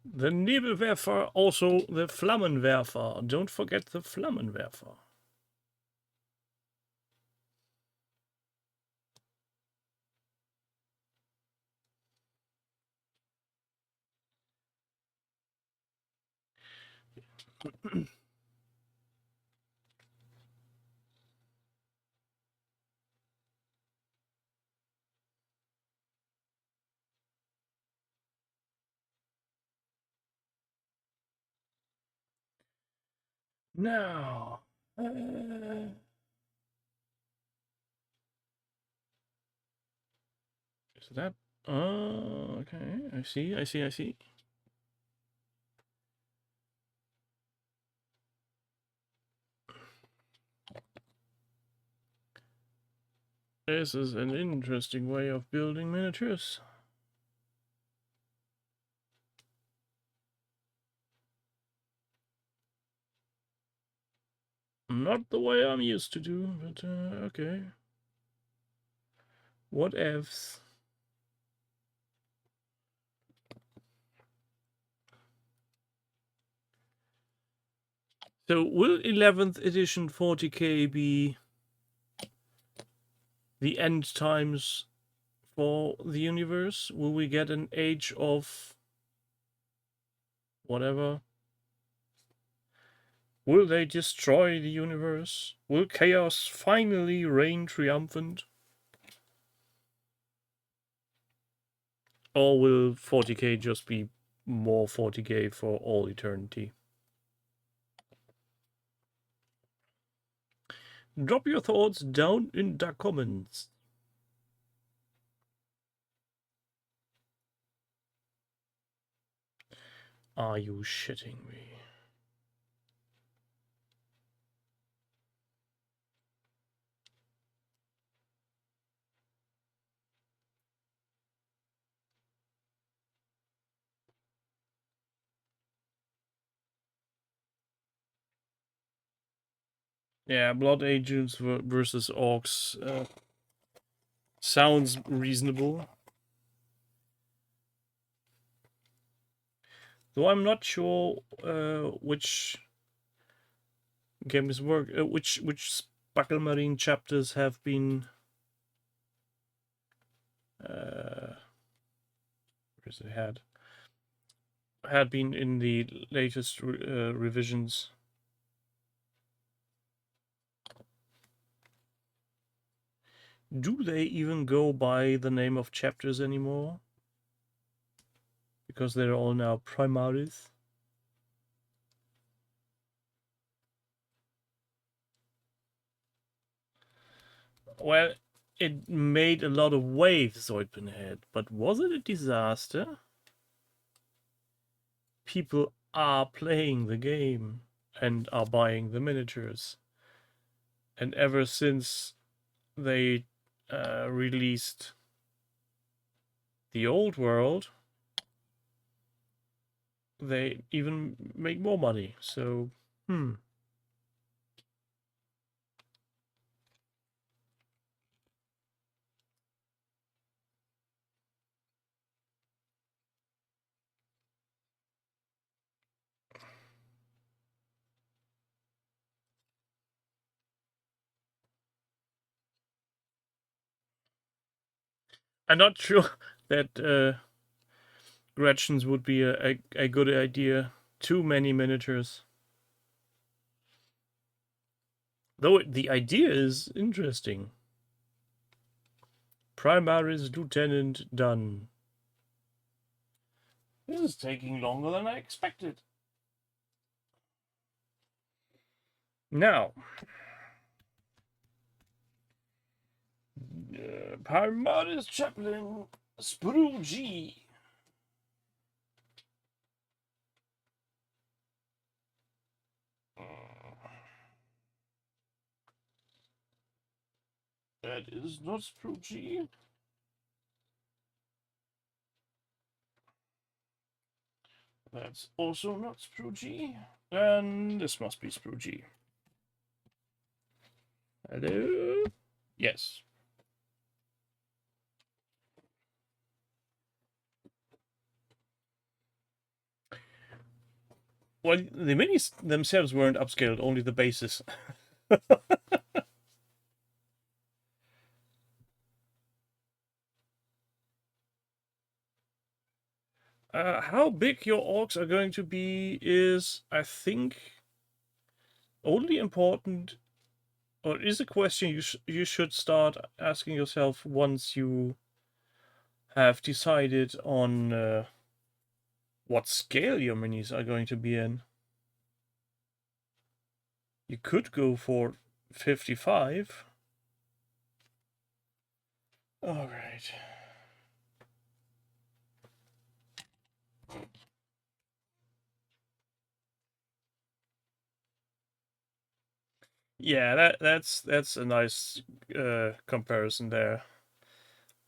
Speaker 2: The Nebelwerfer, also the Flammenwerfer. Don't forget the Flammenwerfer. Now, is that? Okay. I see. This is an interesting way of building miniatures. Not the way I'm used to do, but okay. What ifs? So will 11th edition 40k be the end times for the universe? Will we get an age of whatever? Will they destroy the universe? Will chaos finally reign triumphant? Or will 40k just be more 40k for all eternity? Drop your thoughts down in the comments. Are you shitting me? Yeah, Blood Agents versus Orcs sounds reasonable. Though I'm not sure which games work, which Sparkle Marine chapters have been where's it had been in the latest revisions. Do they even go by the name of chapters anymore? Because they're all now Primaris. Well, it made a lot of waves, Zoidpinhead, but was it a disaster? People are playing the game and are buying the miniatures. And ever since they released the old world, they even make more money. So, I'm not sure that Gretchen's would be a good idea. Too many miniatures. Though the idea is interesting. Primaris Lieutenant done. This is taking longer than I expected. Now, Primaris Chaplain Sprue G. That is not Sprue G. That's also not Sprue G. And this must be Sprue G. Hello? Yes. Well, the minis themselves weren't upscaled, only the bases. How big your orcs are going to be is, I think, only important, or is a question you should start asking yourself once you have decided on what scale your minis are going to be in. You could go for 55. All right. Yeah, that's a nice comparison there.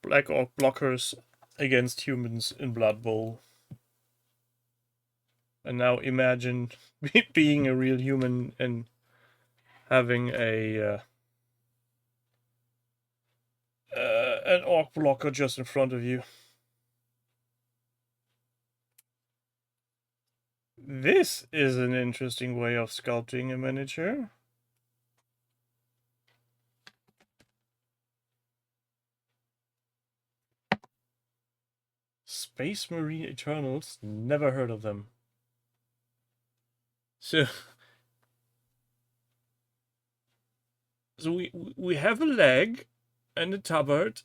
Speaker 2: Black Orc blockers against humans in Blood Bowl. And now imagine being a real human and having an orc blocker just in front of you. This is an interesting way of sculpting a miniature. Space Marine Eternals, never heard of them. So we have a leg and a tabard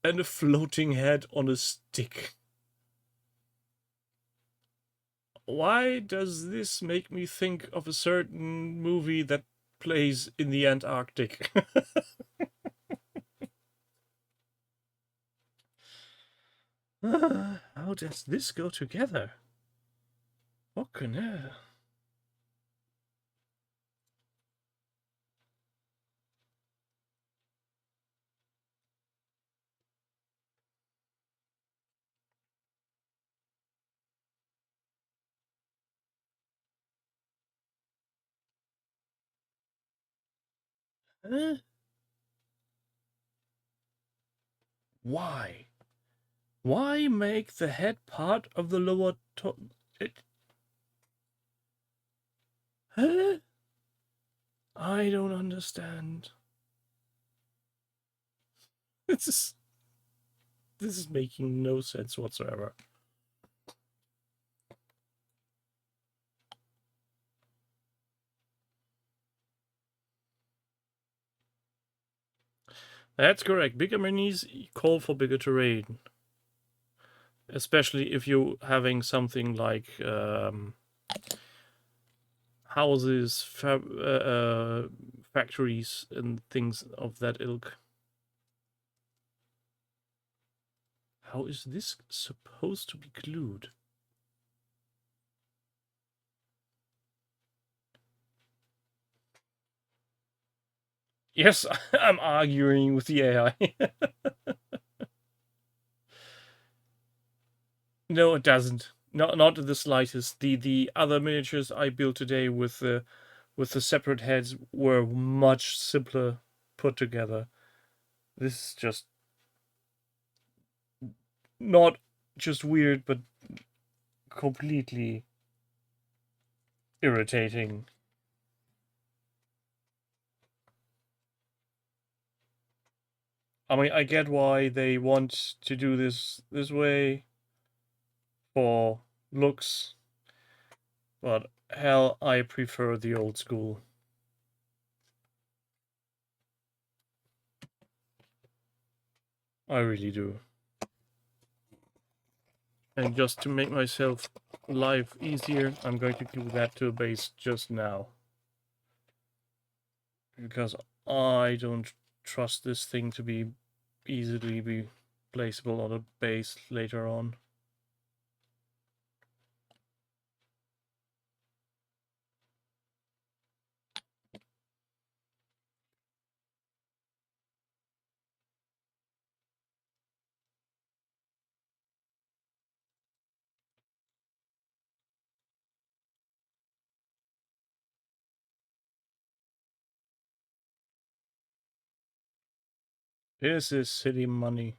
Speaker 2: and a floating head on a stick. Why does this make me think of a certain movie that plays in the Antarctic? How does this go together? What can Why? Why make the head part of the lower top? Huh? I don't understand. This is making no sense whatsoever. That's correct. Bigger minis call for bigger terrain. Especially if you're having something like houses, factories, and things of that ilk. How is this supposed to be glued? Yes, I'm arguing with the AI. No, it doesn't. Not in the slightest. The other miniatures I built today with the separate heads were much simpler put together. This is just not just weird, but completely irritating. I mean, I get why they want to do this way for looks, but hell, I prefer the old school. I really do. And just to make myself life easier, I'm going to glue that to a base just now. Because I don't trust this thing to be easily be placeable on a base later on. This is silly money.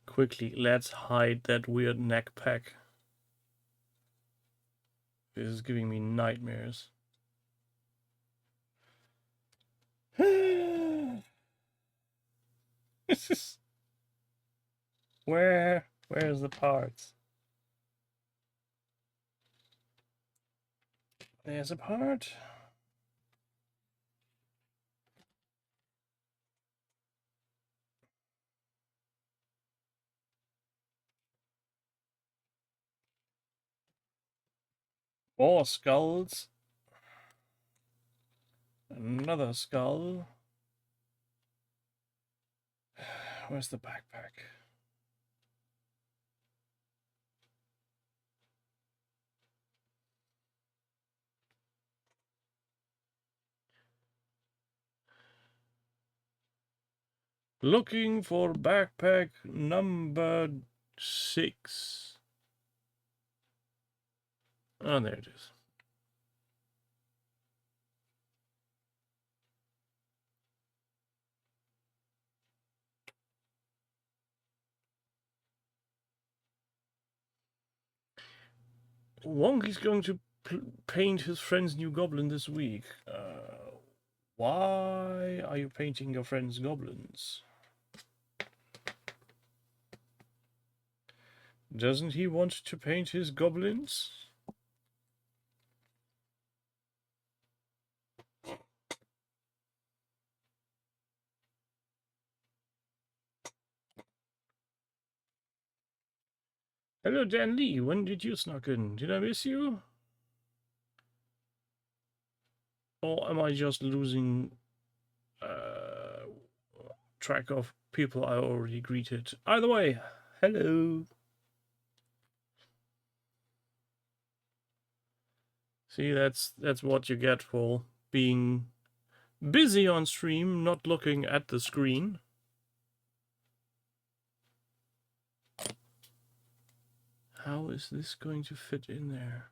Speaker 2: Quickly, let's hide that weird neck pack. This is giving me nightmares. This is... Where's the parts? There's a part. More skulls. Another skull. Where's the backpack? Looking for backpack number 6. Oh, there it is. Wonky's going to paint his friend's new goblin this week. Why are you painting your friend's goblins? Doesn't he want to paint his goblins? Hello, Dan Lee. When did you snuck in? Did I miss you? Or am I just losing track of people I already greeted? Either way, hello. See, that's what you get for being busy on stream, not looking at the screen. How is this going to fit in there?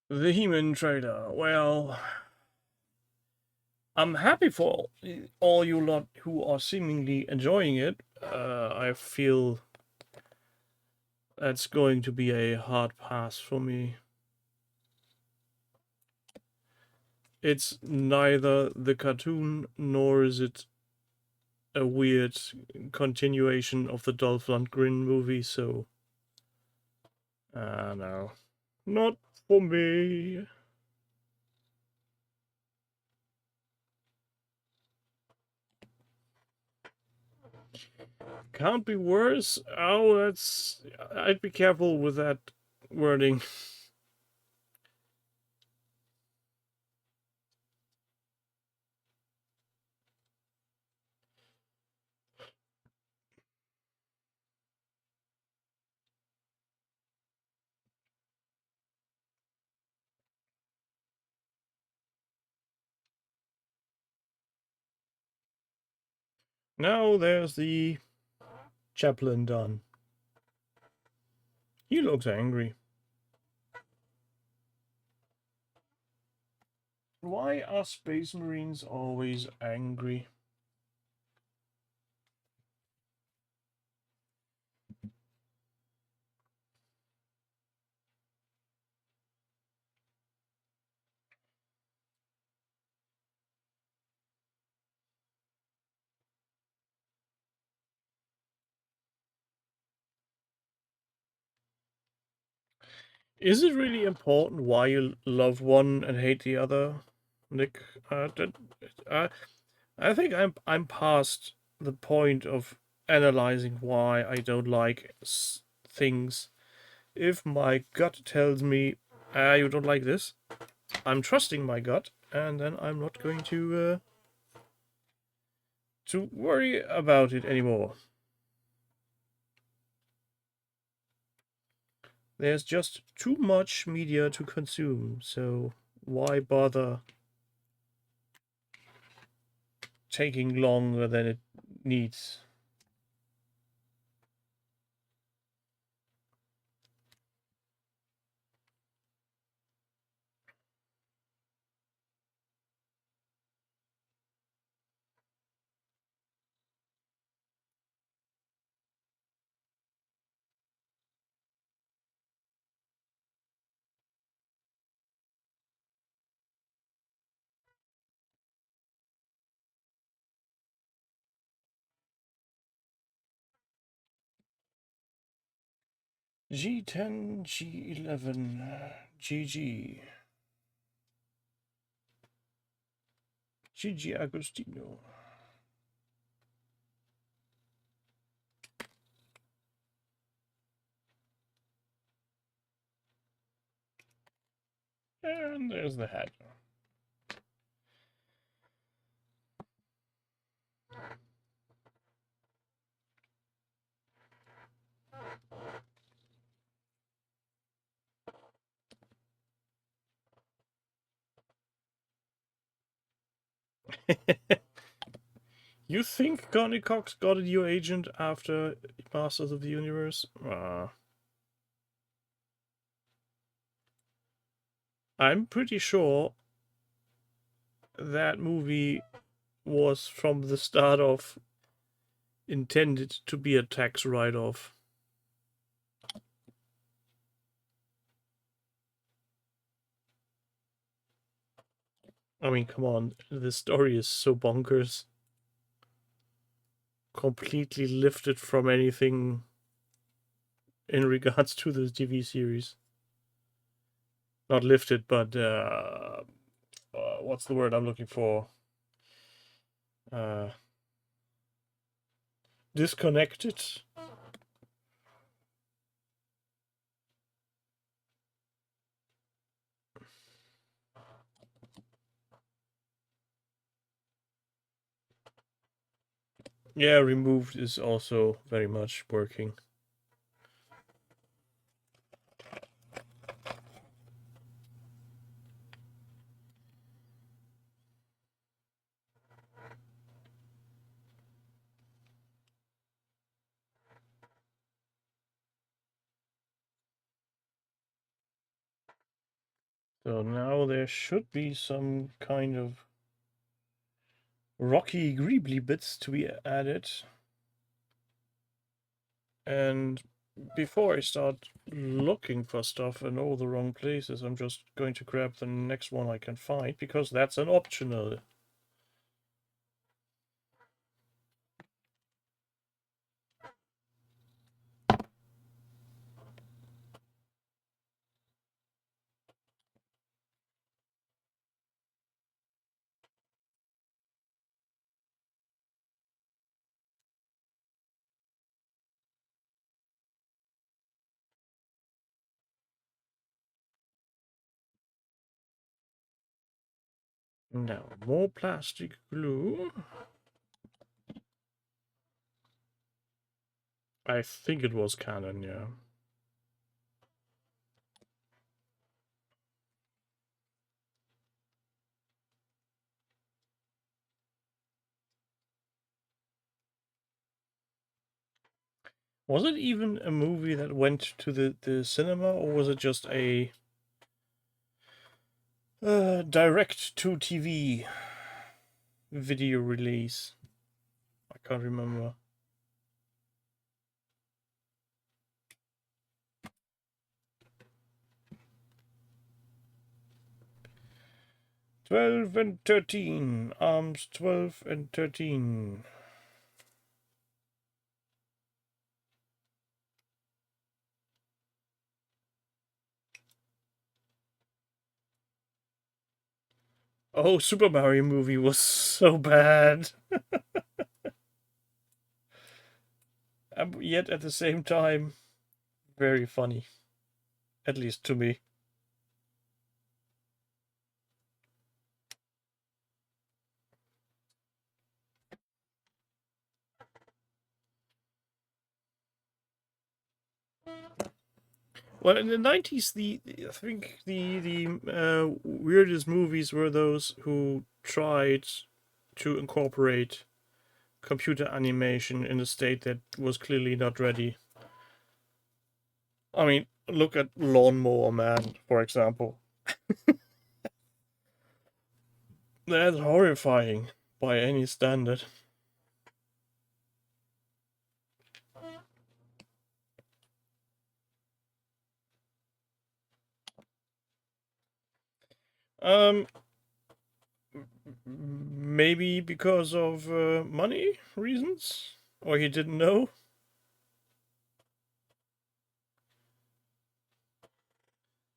Speaker 2: The He-Man trailer. Well, I'm happy for all you lot who are seemingly enjoying it. I feel that's going to be a hard pass for me. It's neither the cartoon nor is it a weird continuation of the Dolph Lundgren movie, so no, not for me. Can't be worse. Oh, that's... I'd be careful with that wording. Now there's the chaplain done. He looks angry. Why are Space Marines always angry? Is it really important why you love one and hate the other, Nick? I think I'm past the point of analyzing why I don't like things. If my gut tells me, you don't like this, I'm trusting my gut, and then I'm not going to worry about it anymore. There's just too much media to consume, so why bother taking longer than it needs? G10, G11, GG. GG Agostino. And there's the hat. You think Connie Cox got a new agent after Masters of the Universe? I'm pretty sure that movie was from the start off intended to be a tax write-off. I mean, come on, the story is so bonkers. Completely lifted from anything in regards to the TV series. Not lifted, but what's the word I'm looking for? Disconnected. Yeah, removed is also very much working. So now there should be some kind of rocky greebly bits to be added. And before I start looking for stuff in all the wrong places, I'm just going to grab the next one I can find, because that's an optional. Now, more plastic glue. I think it was canon, yeah. Was it even a movie that went to the cinema, or was it just a direct-to-TV video release? I can't remember. "12 and 13. Arms 12 and 13. Oh, Super Mario movie was so bad. Yet at the same time, very funny. At least to me. Well, in the 90s, I think the weirdest movies were those who tried to incorporate computer animation in a state that was clearly not ready. I mean, look at Lawnmower Man, for example. That's horrifying by any standard. Um, maybe because of money reasons, or he didn't know.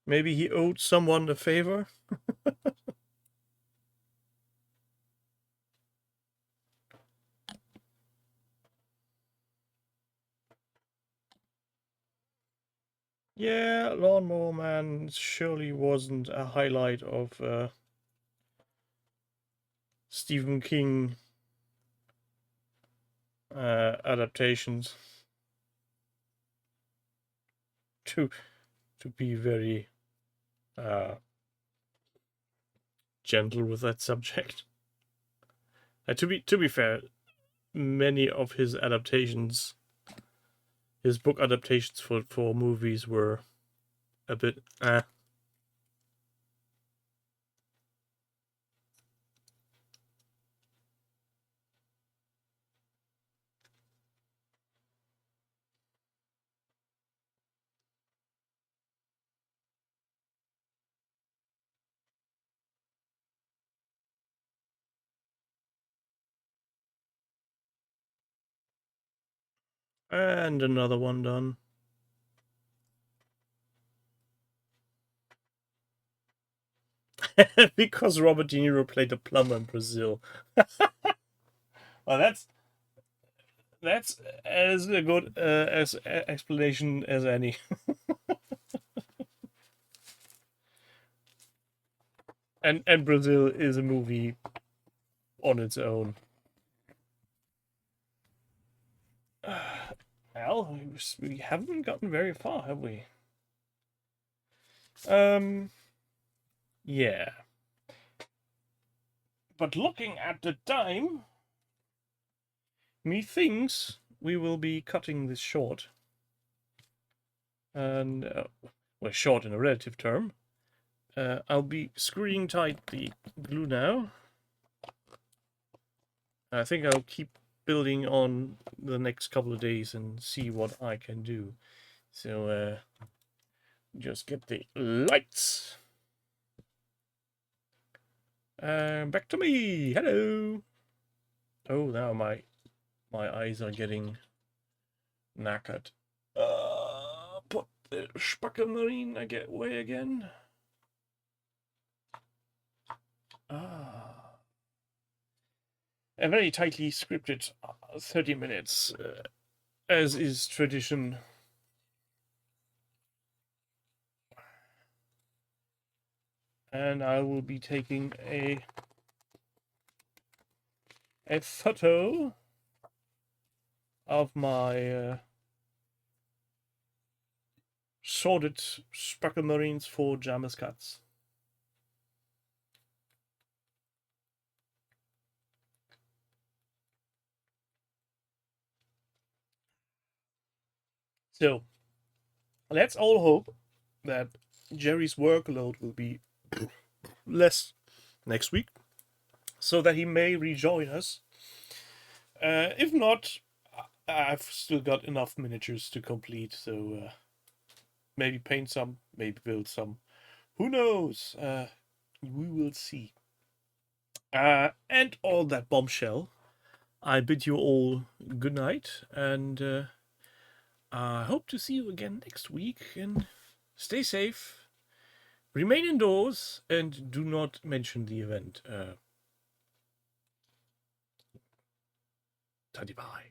Speaker 2: Maybe he owed someone a favor? Yeah, Lawnmower Man surely wasn't a highlight of Stephen King adaptations. To be very gentle with that subject. To be fair, many of his adaptations, his book adaptations for movies were a bit And another one done. Because Robert De Niro played a plumber in Brazil. Well, that's as a good as explanation as any. and Brazil is a movie on its own. Well, we haven't gotten very far, have we? Yeah. But looking at the time, methinks we will be cutting this short. And well, short in a relative term. I'll be screwing tight the glue now. I think I'll keep building on the next couple of days and see what I can do. So just get the lights. Back to me. Hello. Oh, now my eyes are getting knackered. Put the Spackelmarine away again. A very tightly scripted 30 minutes, as is tradition. And I will be taking a photo of my sorted Spackelmarines for Jammers Cuts. So let's all hope that Jerry's workload will be less next week, so that he may rejoin us. If not, I've still got enough miniatures to complete, so maybe paint some, maybe build some. Who knows? We will see. And all that bombshell, I bid you all good night, and I hope to see you again next week. And stay safe, remain indoors, and do not mention the event. Tidy bye.